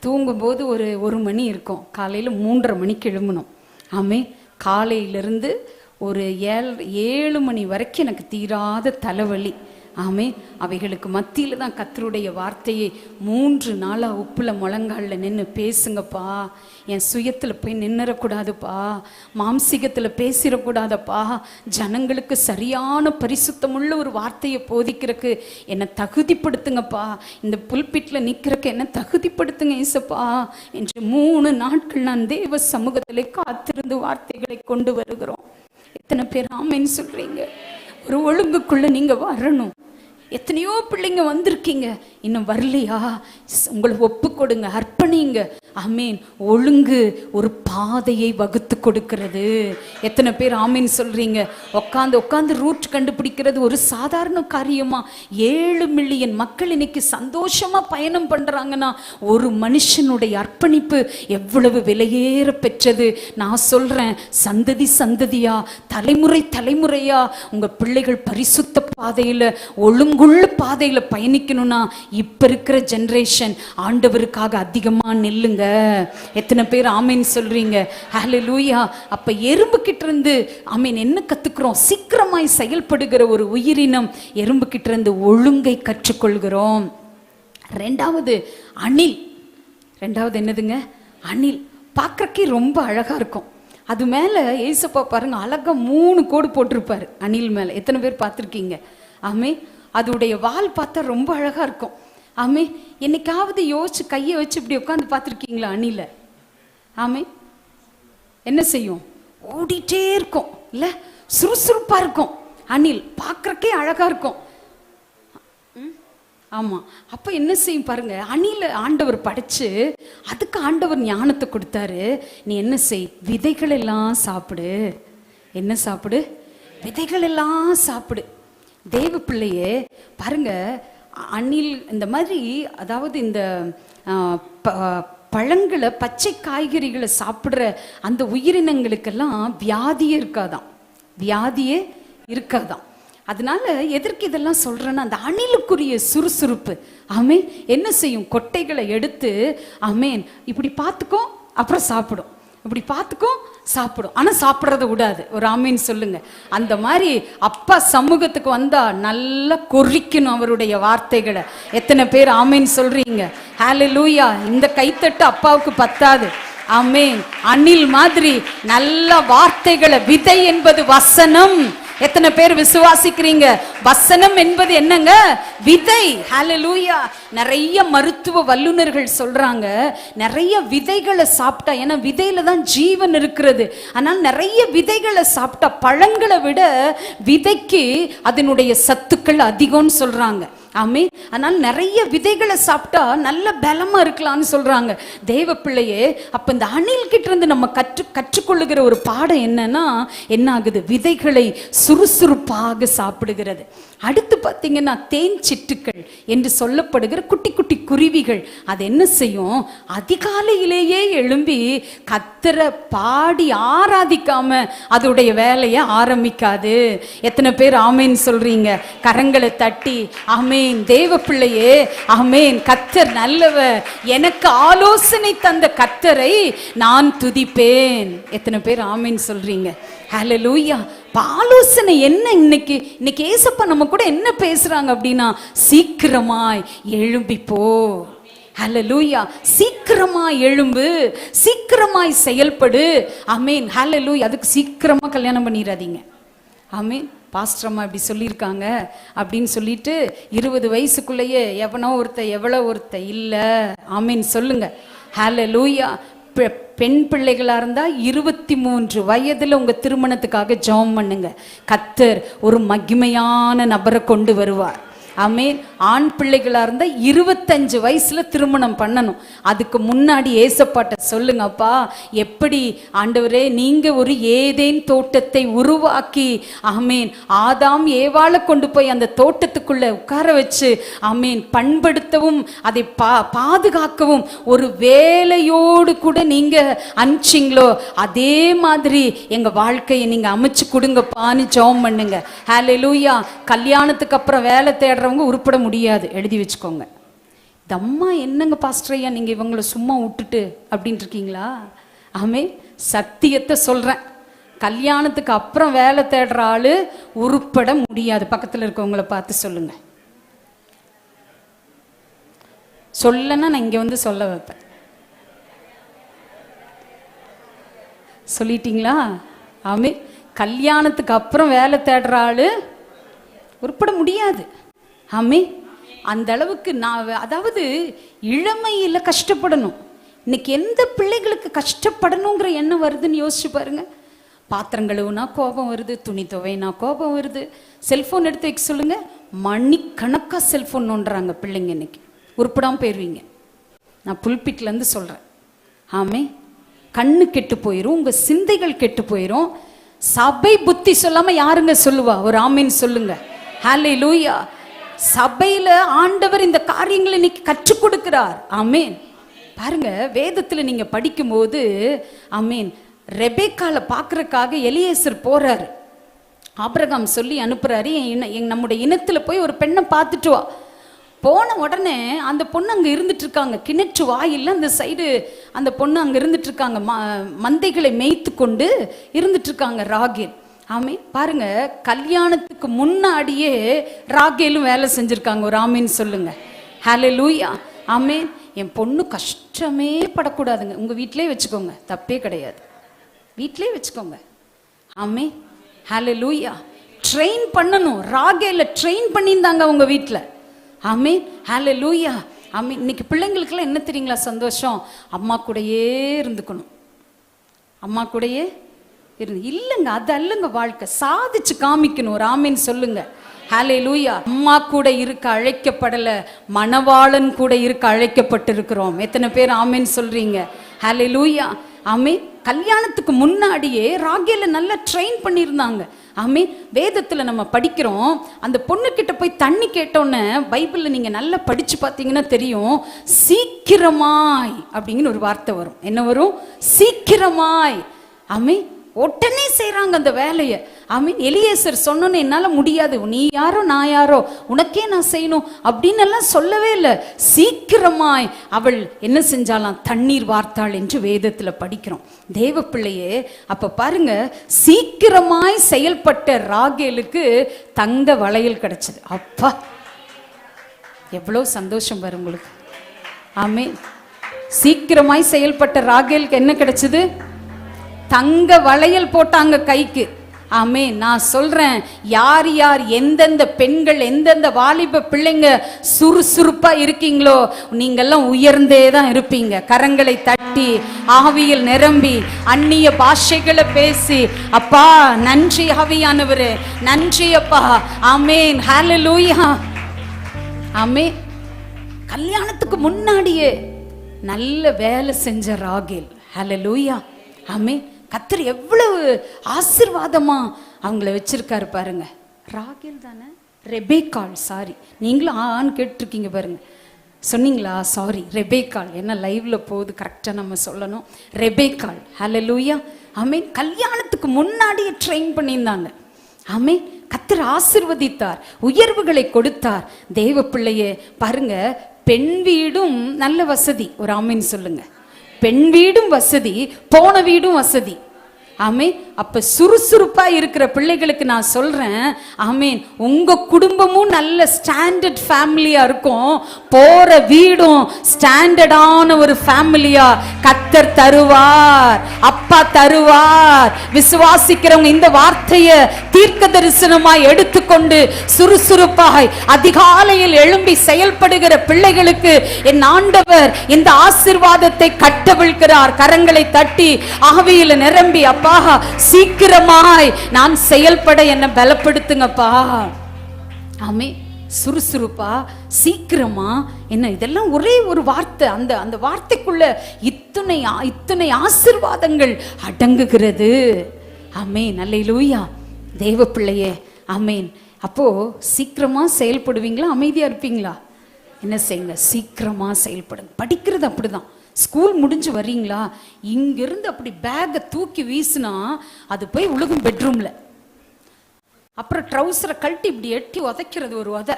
Speaker 1: தூங்கும்போது ஒரு 1 மணி இருக்கும். காலையில் 3:30 மணிக்கு எழும்பணும். ஆமென். காலையிலிருந்து ஒரு 7 மணி வரைக்கும் எனக்கு தீராத தலைவலி. ஆமென். அவைகளுக்கு மத்தியில் தான் கர்த்தருடைய வார்த்தையை 3 நாளா உப்புல முழங்காலில் நின்று பேசுங்கப்பா, என் சுயத்தில் போய் நின்னுறக்கூடாதுப்பா, மாம்சிகத்தில் பேசிடக்கூடாதப்பா, ஜனங்களுக்கு சரியான பரிசுத்தமுள்ள ஒரு வார்த்தையை போதிக்கிறதுக்கு என்னை தகுதிப்படுத்துங்கப்பா, இந்த புல்பிட்டில் நிற்கிறக்கு என்னை தகுதிப்படுத்துங்க ஏசப்பா என்று 3 நாட்கள் நான் தேவ சமூகத்தில் காத்திருந்து வார்த்தைகளை கொண்டு வருகிறோம். எத்தனை பேர் ஆமென் சொல்றீங்க? ஒரு ஒழுங்குக்குள்ள நீங்க வரணும். எத்தனையோ பிள்ளைங்க வந்திருக்கீங்க, இன்னும் வரலையா? உங்களை ஒப்பு கொடுங்க, அர்ப்பணிங்க. ஆமீன். ஒழுங்கு ஒரு பாதையை வகுத்து கொடுக்கிறது. எத்தனை பேர் ஆமீன் சொல்றீங்க? உட்காந்து ரூட் கண்டுபிடிக்கிறது ஒரு சாதாரண காரியமா? 7 மில்லியன் மக்கள் இன்னைக்கு சந்தோஷமா பயணம் பண்றாங்கன்னா ஒரு மனுஷனுடைய அர்ப்பணிப்பு எவ்வளவு விலையேற பெற்றது. நான் சொல்றேன், சந்ததி சந்ததியா, தலைமுறை தலைமுறையா உங்க பிள்ளைகள் பரிசுத்த பாதையில, ஒழுங்குள்ள பாதையில பயணிக்கணும்னா இப்ப இருக்கிற ஜெனரேஷன் ஆண்டவருக்காக அதிகமா நெல்லுங்க. எத்தனை பேர் ஆமீன் சொல்றீங்க? ஹல்லேலூயா. அப்ப எறும்பு கிட்ட இருந்து ஆமீன் என்ன கத்துக்கிறோம்? சீக்கிரமாய் செயல்படுகிற ஒரு உயிரினம். எறும்பு கிட்ட இருந்து ஒழுங்கை கற்றுக்கொள்கிறோம். ரெண்டாவது அணில். ரெண்டாவது என்னதுங்க? அணில். பார்க்கறக்கே ரொம்ப அழகா இருக்கும். அது மேல ஏசப்பா பாருங்க அழகா 3 கோடு போட்டிருப்பாரு அணில் மேல. எத்தனை பேர் பார்த்துருக்கீங்க? ஆமே. அதோடைய வால் பார்த்தா ரொம்ப அழகா இருக்கும். ஆமே. என்னைக்காவது யோசிச்சு கையை வச்சு இப்படி உட்காந்து பார்த்துருக்கீங்களா அணில? ஆமே. என்ன செய்யும்? ஓடிட்டே இருக்கும் இல்ல, சுறுசுறுப்பா இருக்கும். அணில் பார்க்கறக்கே அழகா இருக்கும். ஆமா. அப்ப என்ன செய்யும் பாருங்க, அணில ஆண்டவர் படைச்சு அதுக்கு ஆண்டவர் ஞானத்தை கொடுத்தாரு. நீ என்ன செய்? விதைகள் எல்லாம் சாப்பிடு. என்ன சாப்பிடு? விதைகள் எல்லாம் சாப்பிடு. தேவ பிள்ளையே பாருங்க, அணில் இந்த மாதிரி, அதாவது இந்த பழங்களை, பச்சை காய்கறிகளை சாப்பிட்ற அந்த உயிரினங்களுக்கெல்லாம் வியாதியே இருக்காதான். வியாதியே இருக்காதான். அதனால எதற்கு இதெல்லாம் சொல்றேன்னா, அந்த அணிலுக்குரிய சுறுசுறுப்பு. ஆமே. என்ன செய்யும்? கொட்டைகளை எடுத்து ஆமேன் இப்படி பார்த்துக்கோ, அப்புறம் சாப்பிடும். இப்படி பார்த்துக்கோ, சாப்பிடும். ஆனா சாப்பிட்றத விடாது. ஒரு ஆமீன் சொல்லுங்க. அந்த மாதிரி அப்பா சமூகத்துக்கு வந்தா நல்லா கொறிக்கணும் அவருடைய வார்த்தைகளை. எத்தனை பேர் ஆமீன் சொல்றீங்க? ஹல்லேலூயா. இந்த கைத்தட்டு அப்பாவுக்கு பத்தாது. ஆமீன். அணில் மாதிரி நல்ல வார்த்தைகளை. விதை என்பது வசனம். எத்தனை பேர் விசுவாசிக்கிறீங்க? வசனம் என்பது என்னங்க? விதை. ஹல்லேலூயா. நிறைய மருத்துவ வல்லுநர்கள் சொல்றாங்க, நிறைய விதைகளை சாப்பிட்டா, ஏன்னா விதையில தான் ஜீவன் இருக்கிறது, ஆனால் நிறைய விதைகளை சாப்பிட்டா பழங்களை விட விதைக்கு அதனுடைய சத்துக்கள் அதிகம்னு சொல்றாங்க. ஆமென். அதனால நிறைய விதைகளை சாப்பிட்டா நல்ல பலமா இருக்கலாம்னு சொல்றாங்க தேவ பிள்ளையே. அப்ப இந்த அணில் கிட்ட இருந்து நம்ம கற்றுக்கொள்ளுகிற ஒரு பாடம் என்னன்னா, என்ன ஆகுது? விதைகளை சுறுசுறுப்பாக சாப்பிடுகிறது. அடுத்து பார்த்தீங்கன்னா தேன் சிட்டுக்கள் என்று சொல்லப்படுகிற குட்டி குட்டி குருவிகள் அது என்ன செய்யும்? அதிகாலையிலேயே எழும்பி கர்த்தரை பாடி ஆராதிக்காம அதோடைய வேலையை ஆரம்பிக்காது. எத்தனை பேர் ஆமேன் சொல்றீங்க? கரங்களை தட்டி ஆமேன். தேவ பிள்ளையே ஆமேன். கர்த்தர் நல்லவர், எனக்கு ஆலோசனை தந்த கர்த்தரை நான் துதிப்பேன். எத்தனை பேர் ஆமேன் சொல்றீங்க? ஹல்லேலூயா. ஆலோசனை என்ன? இன்னைக்கு ஏசப்பா நம்ம கூட என்ன பேசுறாங்க அப்படின்னா, சீக்கிரமாய் எழும்பி போ. ஹல்லேலூயா. சீக்கிரமாய் எழும்பு, சீக்கிரமாய் செயல்படு. ஆமேன். ஹல்லேலூயா. அதுக்கு சீக்கிரமா கல்யாணம் பண்ணிடாதீங்க. ஆமேன். பாஸ்டரம்மா இப்படி சொல்லியிருக்காங்க அப்படின்னு சொல்லிட்டு 20 வயசுக்குள்ளேயே எவனோ எவ்வளோ ஒருத்த இல்லை. ஆமேன் சொல்லுங்க. ஹல்லேலூயா. பெண் பிள்ளைகளாக இருந்தால் 23 வயதில் உங்கள் திருமணத்துக்காக ஜெபம் பண்ணுங்க. கர்த்தர் ஒரு மகிமையான நபரை கொண்டு வருவார். ஆமேன். ஆண் பிள்ளைகளாக இருந்தால் 25 வயசில் திருமணம் பண்ணணும். அதுக்கு முன்னாடி ஏசப்பாட்ட சொல்லுங்க, அப்பா எப்படி ஆண்டவரே நீங்கள் ஒரு ஏதேன் தோட்டத்தை உருவாக்கி ஆமேன் ஆதாம் ஏவாளை கொண்டு போய் அந்த தோட்டத்துக்குள்ளே உட்கார வச்சு ஆமேன் பண்படுத்தவும் அதை பாதுகாக்கவும் ஒரு வேலையோடு கூட நீங்கள் அனுப்பிச்சிங்களோ, அதே மாதிரி எங்கள் வாழ்க்கையை நீங்கள் அமைச்சு கொடுங்கப்பான்னு ஜெபம் பண்ணுங்க. ஹல்லேலூயா. கல்யாணத்துக்கு அப்புறம் வேலை தேடுறவங்க உருப்பட முடியாது, எழுதி வச்சுக்கோங்க. இந்த அம்மா என்னங்க பாஸ்டரையா நீங்க இவங்களை சும்மா விட்டுட்டு அப்படின்னு இருக்கீங்களா? ஆமே, சத்தியத்தை சொல்றேன். கல்யாணத்துக்கு அப்புறம் வேலை தேடுற ஆளு உருப்பட முடியாது. பக்கத்தில் இருக்கவங்களை பார்த்து சொல்லுங்க. சொல்லனா நான் இங்க வந்து சொல்ல வைப்பேன். சொல்லிட்டீங்களா? ஆமே, கல்யாணத்துக்கு அப்புறம் வேலை தேடுற ஆளு உருப்பட முடியாது. ஆமே, அந்த அளவுக்கு நான் அதாவது இளமையில் கஷ்டப்படணும். இன்னைக்கு எந்த பிள்ளைகளுக்கு கஷ்டப்படணுங்கிற எண்ணம் வருதுன்னு யோசிச்சு பாருங்க. பாத்திரம் கழுவுனா கோபம் வருது, துணி துவைனா கோபம் வருது. செல்ஃபோன் எடுத்து வைக்க சொல்லுங்க, மணிக்கணக்காக செல்ஃபோன் நோண்டுறாங்க பிள்ளைங்க. இன்னைக்கு உருப்படாமல் போயிடுவீங்க. நான் புல்பிட்லேருந்து சொல்கிறேன். ஆமே, கண்ணு கெட்டு போயிடும், உங்கள் சிந்தைகள் கெட்டு போயிடும். சபை புத்தி சொல்லாமல் யாருங்க சொல்லுவா? ஒரு ஆமீன் சொல்லுங்க. ஹல்லேலூயா. சபையில ஆண்டவர் இந்த காரியங்களை இன்னைக்கு கற்றுக் கொடுக்கிறார். ஆமேன். பாருங்க, வேதத்துல நீங்க படிக்கும்போது ஆமேன் ரெபேக்கால பார்க்கறதுக்காக எலியேசர் போறாரு. ஆபிரகாம் சொல்லி அனுப்புறாரு, நம்முடைய இனத்துல போய் ஒரு பெண்ணை பார்த்துட்டு வா. போன உடனே அந்த பொண்ணு அங்கே இருந்துட்டு இருக்காங்க. கிணற்று வாயில்ல அந்த சைடு அந்த பொண்ணு அங்கே இருந்துட்டு இருக்காங்க. மந்தைகளை மேய்த்து கொண்டு இருந்துட்டு இருக்காங்க ராகேல். ஆமே, பாருங்க, கல்யாணத்துக்கு முன்னாடியே ராகேலும் வேலை செஞ்சிருக்காங்க. ஒரு ஆமீன் சொல்லுங்க. ஹல்லேலூயா. ஆமே, என் பொண்ணு கஷ்டமே படக்கூடாதுங்க. உங்க வீட்டிலே வச்சுக்கோங்க, தப்பே கிடையாது. வீட்டிலே வச்சுக்கோங்க. ஆமே, ஹல்லேலூயா. ட்ரெயின் பண்ணணும். ராகேல ட்ரெயின் பண்ணியிருந்தாங்க அவங்க வீட்டில். ஆமே, ஹல்லேலூயா. ஆமே, இன்னைக்கு பிள்ளைங்களுக்கெல்லாம் என்ன தெரியுங்களா சந்தோஷம்? அம்மா கூடயே இருந்துக்கணும். அம்மா கூடயே இல்லைங்க, அது அல்லங்க வாழ்க்கை. சாதிச்சு காமிக்கணும். ஒரு ஆமீன் சொல்லுங்க. ஹல்லேலூயா. அம்மா கூட இருக்க அழைக்கப்படல, மணவாளன் கூட இருக்க அழைக்கப்பட்டிருக்கிறோம். எத்தனை பேர் ஆமீன் சொல்றீங்க? ஹல்லேலூயா. ஆமே, கல்யாணத்துக்கு முன்னாடியே ராகேல நல்லா ட்ரெயின் பண்ணியிருந்தாங்க. ஆமே, வேதத்தில் நம்ம படிக்கிறோம். அந்த பொண்ணுக்கிட்ட போய் தண்ணி கேட்டோன்னே பைபிளில் நீங்கள் நல்லா படித்து பார்த்தீங்கன்னா தெரியும், சீக்கிரமாய் அப்படிங்கிற ஒரு வார்த்தை வரும். என்ன வரும்? சீக்கிரமாய். ஆமே, உடனே செய்கிறாங்க அந்த வேலையை. ஆமீன். எலியேசர் சொன்னோன்னு என்னால் முடியாது, நீ யாரோ நான் யாரோ, உனக்கே நான் செய்யணும் அப்படின்னு எல்லாம் சொல்லவே இல்லை. சீக்கிரமாய் அவள் என்ன செஞ்சாலாம்? தண்ணீர் வார்த்தாள் என்று வேதத்தில் படிக்கிறோம். தேவ பிள்ளையே, அப்போ பாருங்க, சீக்கிரமாய் செயல்பட்ட ராகேலுக்கு தங்க வளையல் கிடைச்சது. அப்பா, எவ்வளோ சந்தோஷம் வரும் உங்களுக்கு. ஆமீன். சீக்கிரமாய் செயல்பட்ட ராகேலுக்கு என்ன கிடைச்சது? தங்க வளையல் போட்டாங்க கைக்கு. ஆமே, நான் சொல்றேன், யார் யார் எந்தெந்த பெண்கள் எந்தெந்த வாலிப பிள்ளைங்க சுறுசுறுப்பா இருக்கீங்களோ நீங்கெல்லாம் உயர்ந்தே தான் இருப்பீங்க. கரங்களை தட்டி ஆவியில் நிரம்பி அந்நிய பாஷைகளை பேசி, அப்பா நன்றி ஆவியானவரே, நன்றி அப்பா. ஆமேன். ஹல்லேலூயா. ஆமே. கல்யாணத்துக்கு முன்னாடியே நல்ல வேலை செஞ்ச ராகேல். ஹல்லேலூயா. ஆமே. கர்த்தர் எவ்வளவு ஆசீர்வாதமா அவங்கள வச்சிருக்காரு பாருங்க. ராகேல் தானே? ரெபேக்காள், சாரி, நீங்களும் ஆன்னு கேட்டிருக்கீங்க பாருங்க. சொன்னீங்களா? சாரி, ரெபேக்காள். என்ன லைவ்ல போகுது, கரெக்டாக நம்ம சொல்லணும். ரெபேக்காள். ஹல்லேலூயா. ஆமென். கல்யாணத்துக்கு முன்னாடியே ட்ரெயின் பண்ணியிருந்தாங்க. ஆமென். கர்த்தர் ஆசீர்வதித்தார், உயர்வுகளை கொடுத்தார். தேவ பிள்ளையே பாருங்க, பெண் வீடும் நல்ல வசதி. ஒரு ஆமீன் சொல்லுங்க. பெண் வீடும் வசதி, போன வீடும் வசதி. ஆமீன். அப்ப சுறுசுறுப்பா இருக்கிற பிள்ளைகளுக்கு நான் சொல்றேன், ஆமீன், உங்க குடும்பமும் நல்ல ஸ்டாண்டர்ட் ஃபேமிலியா இருக்கும், போற வீடும் ஸ்டாண்டர்டான ஒரு ஃபேமிலியா கர்த்தர் தருவார், அப்பா தருவார். விசுவாசிக்கிறவங்க இந்த வார்த்தையை தீர்க்க தரிசனமாய் எடுத்துக்கொண்டு சுறுசுறுப்பாய் அதிகாலையில் எழும்பி செயல்படுகிற பிள்ளைகளுக்கு என் ஆண்டவர் இந்த ஆசீர்வாதத்தை கட்டவிழ்கிறார். கரங்களை தட்டி ஆவியில நிரம்பி, அப்பா சீக்கிரமாய் நான் செயல்பட என்ன பலப்படுத்துங்கப்பா. ஆமே. சுறுசுறுப்பா, சீக்கிரமா, என்ன இதெல்லாம் ஒரே ஒரு வார்த்தை. அந்த வார்த்தைக்குள்ள இத்தனை ஆசீர்வாதங்கள் அடங்குகிறது. ஆமென். அல்லேலூயா. தேவ பிள்ளையே, ஆமென். அப்போ சீக்கிரமா செயல்படுவீங்களா, அமைதியா இருப்பீங்களா? என்ன செய்யுங்க, சீக்கிரமா செயல்படுங்க. படிக்கிறது அப்படிதான். ஸ்கூல் முடிஞ்சு வரீங்களா, இங்கிருந்து அப்படி பேக்கை தூக்கி வீசினா அது போய் உலகம் பெட்ரூம்ல. அப்புறம் ட்ரௌசரை கழட்டி இப்படி எட்டி உதைக்கிறது, ஒரு உதை.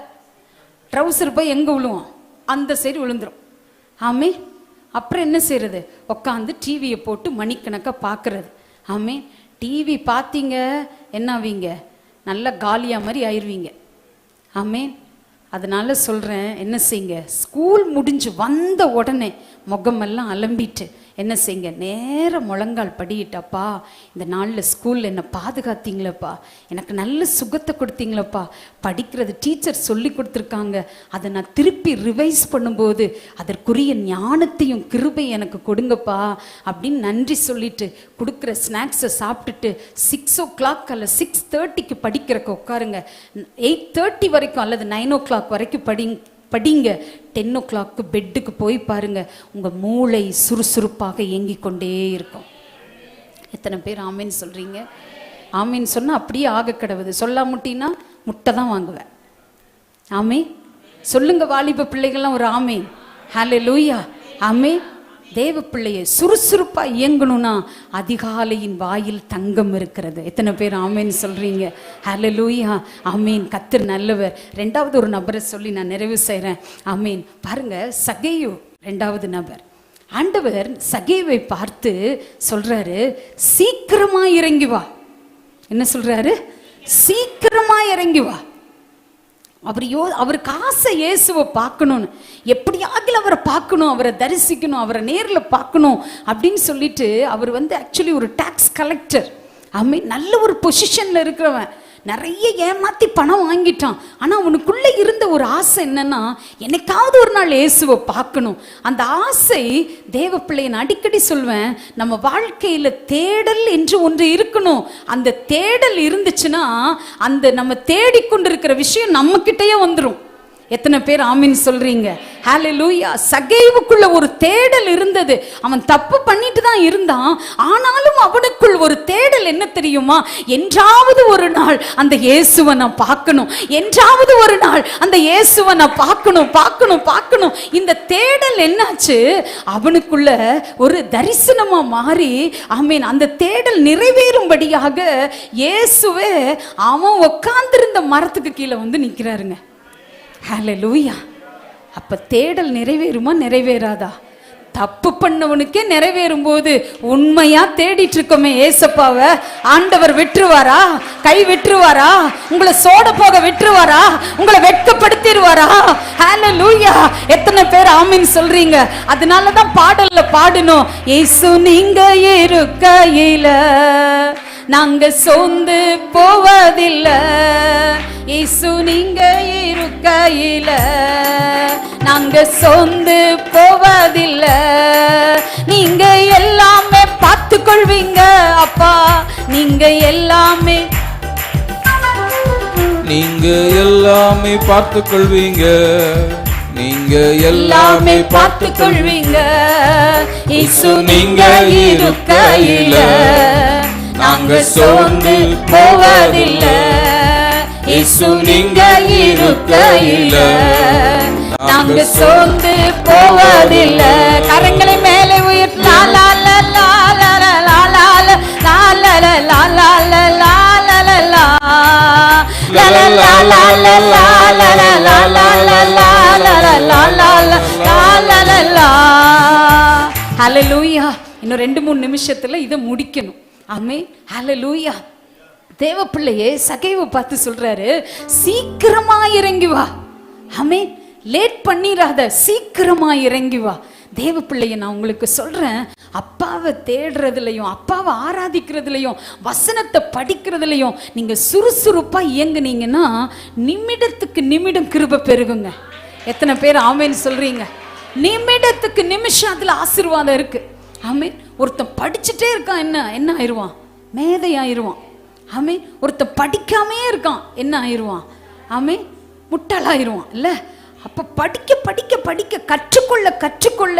Speaker 1: ட்ரௌசர் போய் எங்க விழுவோம், அந்த சைடு விழுந்துரும். ஆமே. அப்புறம் என்ன செய்யறது, உட்காந்து டிவியை போட்டு மணிக்கணக்கா பார்க்கறது. ஆமே. டிவி பார்த்தீங்க என்ன ஆவீங்க, நல்லா காலியா மாதிரி ஆயிடுவீங்க. ஆமே. அதனால சொல்றேன், என்ன செய்யுங்க, ஸ்கூல் முடிஞ்சு வந்த உடனே முகமெல்லாம் அலம்பிட்டு என்ன செய்யுங்க, நேர முழங்கால் படியிட்டப்பா, இந்த நாளில் ஸ்கூலில் என்னை பாதுகாத்தீங்களப்பா, எனக்கு நல்ல சுகத்தை கொடுத்தீங்களப்பா, படிக்கிறது டீச்சர் சொல்லி கொடுத்துருக்காங்க, அதை நான் திருப்பி ரிவைஸ் பண்ணும்போது அதற்குரிய ஞானத்தையும் கிருபை எனக்கு கொடுங்கப்பா அப்படின்னு நன்றி சொல்லிட்டு கொடுக்குற ஸ்நாக்ஸை சாப்பிட்டுட்டு 6 o'clock அல்ல 6:30 படிக்கிறக்கு உட்காருங்க. 8:30 வரைக்கும் அல்லது 9 o'clock வரைக்கும் படிங்க. 10 o'clock பெட்டுக்கு போய் பாருங்க, உங்க மூளை சுறுசுறுப்பாக இயங்கிக் கொண்டே இருக்கும். எத்தனை பேர் ஆமீன் சொல்றீங்க? ஆமீன் சொன்னா அப்படியே ஆக கடவுது. சொல்லாமுட்டினா முட்டை தான் வாங்குவேன். ஆமீன் சொல்லுங்க வாலிப பிள்ளைகள்லாம் ஒரு ஆமீன். ஹல்லேலூயா. ஆமீன். தேவ பிள்ளையை சுறுசுறுப்பா இயங்கணும்னா அதிகாலையின் வாயில் தங்கம் இருக்கிறது. எத்தனை பேர் ஆமீன் சொல்றீங்க? ஹல்லேலூயா. ஆமீன். கர்த்தர் நல்லவர். ரெண்டாவது ஒரு நபரை சொல்லி நான் நிறைவு செய்றேன். ஆமீன். பாருங்க, சகேயு ரெண்டாவது நபர். ஆண்டவர் சகேயுவை பார்த்து சொல்றாரு, சீக்கிரமா இறங்கி வா. என்ன சொல்றாரு? சீக்கிரமா இறங்கி வா. அவருக்கு ஆசை இயேசுவை பார்க்கணும்னு, எப்படியாவது அவரை பார்க்கணும், அவரை தரிசிக்கணும், அவரை நேரில் பார்க்கணும் அப்படின்னு சொல்லிட்டு அவர் ஆக்சுவலி ஒரு டாக்ஸ் கலெக்டர். நல்ல ஒரு பொசிஷன்ல இருக்கிறவன், நிறைய ஏமாத்தி பணம் வாங்கிட்டான். ஆனா அவனுக்குள்ள இருந்த ஒரு ஆசை என்னன்னா, என்னைக்காவது ஒரு நாள் இயேசுவை பார்க்கணும். அந்த ஆசை தேவ பிள்ளையை நான் அடிக்கடி சொல்வேன், நம்ம வாழ்க்கையில தேடல் என்று ஒன்று இருக்கணும். அந்த தேடல் இருந்துச்சுன்னா அந்த நம்ம தேடிக்கொண்டிருக்கிற விஷயம் நம்ம கிட்டயே வந்துடும். எத்தனை பேர் ஆமீன் சொல்றீங்க? ஹல்லேலூயா. சகேயுவுக்குள்ள ஒரு தேடல் இருந்தது. அவன் தப்பு பண்ணிட்டு தான் இருந்தான், ஆனாலும் அவனுக்குள் ஒரு தேடல் என்ன தெரியுமா? என்றாவது ஒரு நாள் அந்த இயேசுவை நான் பார்க்கணும், என்றாவது ஒரு நாள் அந்த இயேசுவை நான் பார்க்கணும். இந்த தேடல் என்னாச்சு? அவனுக்குள்ள ஒரு தரிசனமா மாறி, ஆமீன், அந்த தேடல் நிறைவேறும்படியாக இயேசுவே அவன் உட்கார்ந்திருந்த மரத்துக்கு கீழே நிக்கிறாருங்க. ஹல்லேலூயா. அப்ப தேடல் நிறைவேறுமா, நிறைவேறாதா? தப்பு பண்ணவனுக்கே நிறைவேறும் போது உண்மையா தேடிட்டு இருக்கோமே ஏசப்பாவை, ஆண்டவர் விட்டுருவாரா? கை விட்டுருவாரா? உங்களை சோட போக விட்டுருவாரா? உங்களை வெட்கப்படுத்திடுவாரா? ஹல்லேலூயா. எத்தனை பேர் ஆமீன் சொல்றீங்க? அதனாலதான் பாடல்ல பாடணும், இயேசு நீங்க இருக்கையில நாங்க சோர்ந்து போவதில்லை, இயேசு நீங்க இருக்கையில நாங்க சோர்ந்து போவதில்லை, நீங்க எல்லாமே பார்த்து கொள்வீங்க அப்பா, நீங்க எல்லாமே
Speaker 3: நீங்க எல்லாமே பார்த்துக் கொள்வீங்க, நீங்க
Speaker 1: எல்லாமே பார்த்து கொள்வீங்க. இயேசு நீங்க இருக்கையில நாங்க சோர்ந்து போவதில்லை. இயேசு நீங்க இருக்கையில நாங்க சோர்ந்து போவதில்லை. கரங்களை மேலே உயர்த்தி லா லா லா லா லா லா லா லா லா லா லா லா லா லா லா லா ஹல்லேலூயா. இன்னும் 2-3 நிமிஷத்துல இதை முடிக்கணும். ஆமென். ஹல்லேலூயா. தேவ பிள்ளையே சகைவை பார்த்து சொல்றாரு, சீக்கிரமா இறங்கி வா. ஆமென். லேட் பண்ணிராத, சீக்கிரமா இறங்கி வா. தேவ பிள்ளைய நான் உங்களுக்கு சொல்றேன், அப்பாவை தேடுறதுலையும் அப்பாவை ஆராதிக்கிறதுலையும் வசனத்தை படிக்கிறதுலையும் நீங்க சுறுசுறுப்பா இயங்குனீங்கன்னா நிமிடத்துக்கு நிமிடம் கிருபை பெருகுங்க. எத்தனை பேர் ஆமேன்னு சொல்றீங்க? நிமிடத்துக்கு நிமிஷம் அதுல ஆசீர்வாதம் இருக்கு. ஆமேன். ஒருத்தன் படிச்சுட்டே இருக்கான், என்ன ஆயிடுவான்? மேதை ஆயிடுவான். ஆமேன். ஒருத்தன் படிக்காமே இருக்கான், என்ன ஆயிடுவான்? ஆமேன், முட்டாளாயிருவான் இல்ல. அப்ப படிக்க படிக்க படிக்க கற்றுக்கொள்ள கற்றுக்கொள்ள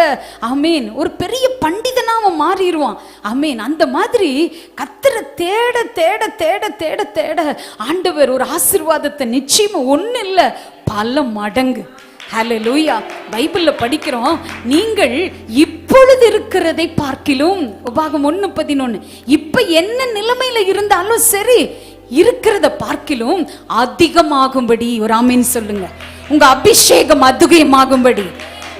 Speaker 1: ஆமேன் ஒரு பெரிய பண்டிதனா அவன் மாறிடுவான். ஆமேன். அந்த மாதிரி கர்த்தரை தேட தேட தேட தேட தேட ஆண்டவர் ஒரு ஆசீர்வாதத்தை நிச்சயமா ஒண்ணு இல்ல பல மடங்கு. ஹல்லேலூயா. பைபிள்ல படிக்கிறோம், நீங்கள் இப்பொழுது இருக்கிறதை பார்க்கிலும், உபாகம் 1:11, இப்ப என்ன நிலைமையில இருந்தாலும் சரி இருக்கிறத பார்க்கிலும் அதிகமாகும்படி ஒரு ஆமீன் சொல்லுங்க. உங்க அபிஷேகம் அதிகமாகும்படி,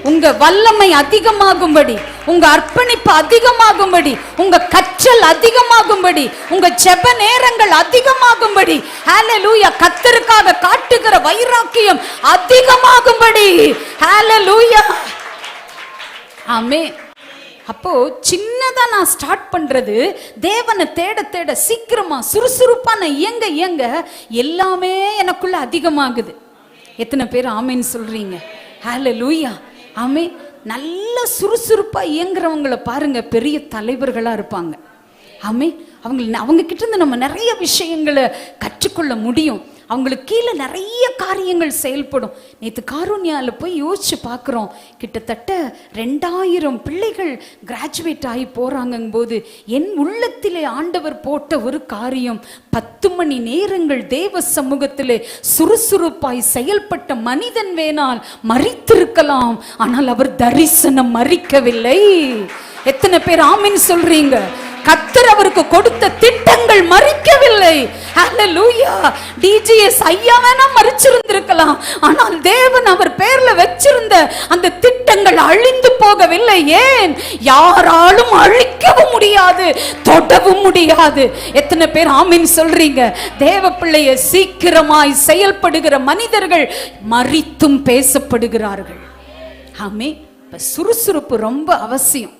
Speaker 1: உங்க வல்லமை அதிகமாகும்படி, உங்க அர்ப்பணிப்பு அதிகமாகும்படி, உங்க கற்றல் அதிகமாகும்படி, உங்க ஜெப நேரங்கள் அதிகமாகும்படி, ஹல்லேலூயா, கர்த்தருக்காக காட்டுகிற வைராக்கியம் அதிகமாகும்படி. ஹல்லேலூயா. ஆமென். அப்போ சின்னதா நான் ஸ்டார்ட் பண்றது, தேவனை தேட தேட சீக்கிரமா சுறுசுறுப்பா நான் இயங்க எல்லாமே எனக்குள்ள அதிகமாகுது. எத்தனை பேர் ஆமேன்னு சொல்றீங்க? ஹல்லேலூயா. ஆமென். நல்ல சுறுசுறுப்பா இயங்குறவங்களை பாருங்க, பெரிய தலைவர்களா இருப்பாங்க. ஆமென். அவங்க கிட்ட இருந்து நம்ம நிறைய விஷயங்களை கற்றுக்கொள்ள முடியும். அவங்களுக்கு கீழே நிறைய காரியங்கள் செயல்படும். நேற்று காருண்யால போய் யோசிச்சு பார்க்குறோம், கிட்டத்தட்ட 2000 பிள்ளைகள் கிராஜுவேட் ஆகி போறாங்கும் போது என் உள்ளத்திலே ஆண்டவர் போட்ட ஒரு காரியம், 10 மணி நேரங்கள் தேவ சமூகத்திலே சுறுசுறுப்பாய் செயல்பட்ட மனிதன் வேணால் மரித்திருக்கலாம், ஆனால் அவர் தரிசனம் மரிக்கவில்லை. எத்தனை பேர் ஆமீன் சொல்றீங்க? கர்த்தர் அவருக்கு கொடுத்த திட்டங்கள் மரிக்கவில்லை. ஹல்லேலூயா. டிஜிஎஸ் ஐயா வேணா மரிச்சிருந்திருக்கலாம், ஆனால் தேவன் அவர் பேர்ல வச்சிருந்த அந்த திட்டங்கள் அழிந்து போகவில்லை. ஏன்? யாராலும் அழிக்கவும் முடியாது, தொடவும் முடியாது. எத்தனை பேர் ஆமீன் சொல்றீங்க? தேவ பிள்ளையை சீக்கிரமாய் செயல்படுகிற மனிதர்கள் மரித்தும் பேசப்படுகிறார்கள். ஆமென். இப்ப சுறுசுறுப்பு ரொம்ப அவசியம்.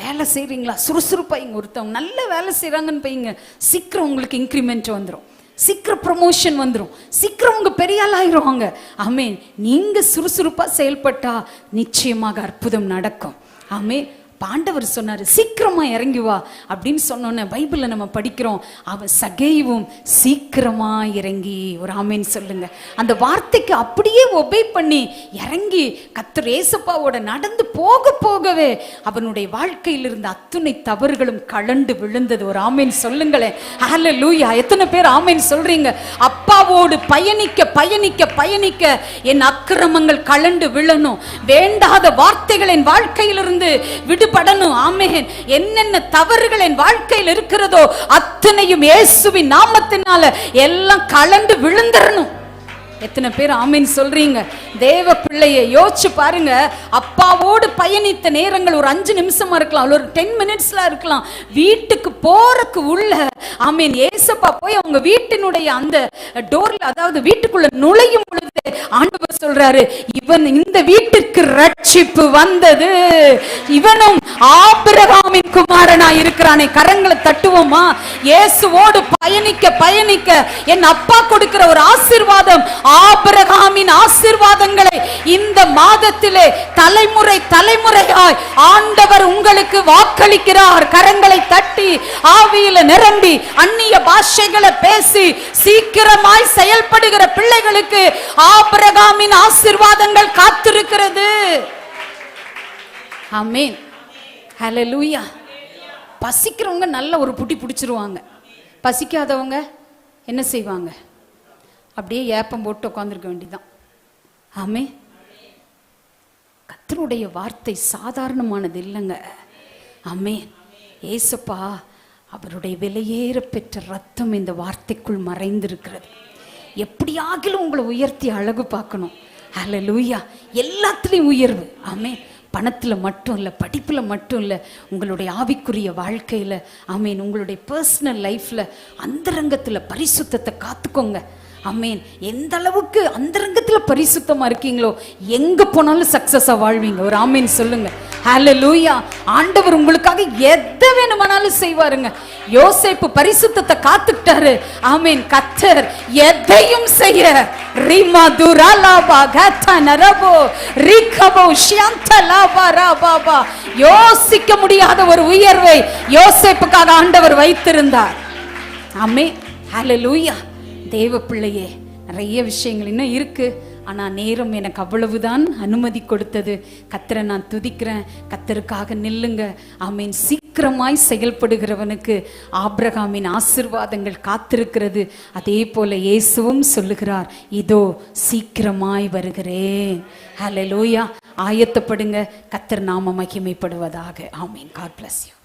Speaker 1: வேலை செய்கிறீங்களா? சுறுசுறுப்பாக இங்கே ஒருத்தவங்க நல்ல வேலை செய்கிறாங்கன்னு போய்ங்க, சீக்கிரம் உங்களுக்கு இன்க்ரிமெண்ட் வந்துடும், சீக்கிரம் ப்ரமோஷன் வந்துடும், சீக்கிரம் உங்க பெரிய ஆள் ஆயிடுவாங்க. ஆமென். நீங்க சுறுசுறுப்பா செயல்பட்டா நிச்சயமாக அற்புதம் நடக்கும். ஆமென். ஆண்டவர் சொன்னாரு சீக்கிரமா இறங்கி வா அப்படின்னு சொன்னோன்னே பைபிள்ல நம்ம படிக்கிறோம், அவன் சகேவும் சீக்கிரமா இறங்கி, ஒரு ஆமேன் சொல்லுங்க. அந்த வார்த்தைக்கு அப்படியே ஒபே பண்ணி இறங்கி கர்த்தர் இயேசுப்பாவோட நடந்து போக போகவே அவனுடைய வாழ்க்கையில் இருந்த அத்துணை தவறுகளும் கலண்டு விழுந்தது. ஒரு ஆமேன் சொல்லுங்களேன். ஹல்லேலூயா. எத்தனை பேர் ஆமேன் சொல்றீங்க? அப்பாவோடு பயணிக்க பயணிக்க பயணிக்க என் அக்கிரமங்கள் கலண்டு விழணும், வேண்டாத வார்த்தைகள் என் வாழ்க்கையிலிருந்து விடு படணும். ஆமென். என்னென்ன தவறுகள் என் வாழ்க்கையில் இருக்கிறதோ அத்தனையும் இயேசுவின் நாமத்தினால எல்லாம் கலந்து விழுந்துறணும். எத்தனை பேர் ஆமீன் சொல்றீங்க? தேவ பிள்ளையை யோசிச்சு பாருங்க. அப்பாவோடு பயணித்த நேரங்கள் ஒரு 5 நிமிஷமா இருக்கலாம், ஒரு 10 மினிட்ஸ்ல இருக்கலாம். வீட்டுக்கு போறதுக்கு உள்ள ஆமீன் ஏசப்பா போய் அவங்க வீட்டினுடைய அந்த டோர்ல, அதாவது வீட்டுக்குள்ள நுழையும் பொழுது ஆண்டவர் சொல்றாரு, இவன் இந்த வீட்டிற்கு ரட்சிப்பு வந்தது, இவனும் ஆபிரகாமின் குமாரனா இருக்கிறானே. கரங்களை தட்டுவோமா? இயேசுவோடு பயணிக்க பயணிக்க என் அப்பா கொடுக்கிற ஒரு ஆசீர்வாதம், ஆபிரகாமின் ஆசீர்வாதங்களை இந்த மாதத்திலே தலைமுறை தலைமுறையாய் ஆண்டவர் உங்களுக்கு வாக்களிக்கிறார். கரங்களை தட்டி ஆவியில நிரம்பி அந்நிய பாஷைகளை பேசி சீக்கிரமாய் செயல்படுகிற பிள்ளைகளுக்கு ஆபிரகாமின் ஆசீர்வாதங்கள் காத்திருக்கிறது. ஆமென். ஹல்லேலூயா. பசிக்கிறவங்க நல்ல ஒரு புட்டி பிடிச்சிருவாங்க. பசிக்காதவங்க என்ன செய்வாங்க? அப்படியே ஏப்பம் போட்டு உட்காந்துருக்க வேண்டியதுதான். ஆமென். கர்த்தருடைய வார்த்தை சாதாரணமானது இல்லைங்க. ஆமென். ஏசப்பா அவருடைய விலையேற பெற்ற ரத்தம் இந்த வார்த்தைக்குள் மறைந்திருக்கிறது. எப்படியாகிலும் உங்களை உயர்த்தி அழகு பார்க்கணும். ஹல்லேலூயா. எல்லாத்துலேயும் உயர்வு. ஆமென். பணத்தில் மட்டும் இல்லை, படிப்பில் மட்டும் இல்லை, உங்களுடைய ஆவிக்குரிய வாழ்க்கையில், ஆமீன், உங்களுடைய பர்சனல் லைஃப்பில் அந்தரங்கத்தில் பரிசுத்தத்தை காத்துக்கோங்க. ஆமீன். எந்த அளவுக்கு அந்தரங்கத்தில் பரிசுத்தமாக இருக்கீங்களோ எங்கே போனாலும் சக்ஸஸாக வாழ்வீங்க. ஒரு ஆமீன் சொல்லுங்க. ஹல்லேலூயா. ஆண்டவர் உங்களுக்காக எதை வேணுமானாலும் செய்வாருங்க. யோசேப்பு பரிசுத்தத்தை காத்துக்கிட்டாரு. ஆமீன். கர்த்தர் எதையும் செய்ய யோசிக்க முடியாத ஒரு உயர்வை யோசேப்புக்காக ஆண்டவர் வைத்திருந்தார். ஆமென். ஹல்லேலூயா. தேவ பிள்ளையே, நிறைய விஷயங்கள் இன்னும் இருக்கு. ஆனா நேரம் எனக்கு அவ்வளவுதான் அனுமதி கொடுத்தது. கர்த்தரை நான் துதிக்கிறேன். கர்த்தருக்காக நில்லுங்க. ஆமீன். சீக்கிரமாய் செயல்படுகிறவனுக்கு ஆபிரகாமின் ஆசீர்வாதங்கள் காத்திருக்கிறது. அதே போல இயேசுவும் சொல்லுகிறார், இதோ சீக்கிரமாய் வருகிறேன். ஹல்லேலூயா. ஆயத்தப்படுங்க. கர்த்தர் நாம மகிமைப்படுவதாக. ஆமீன். God bless you.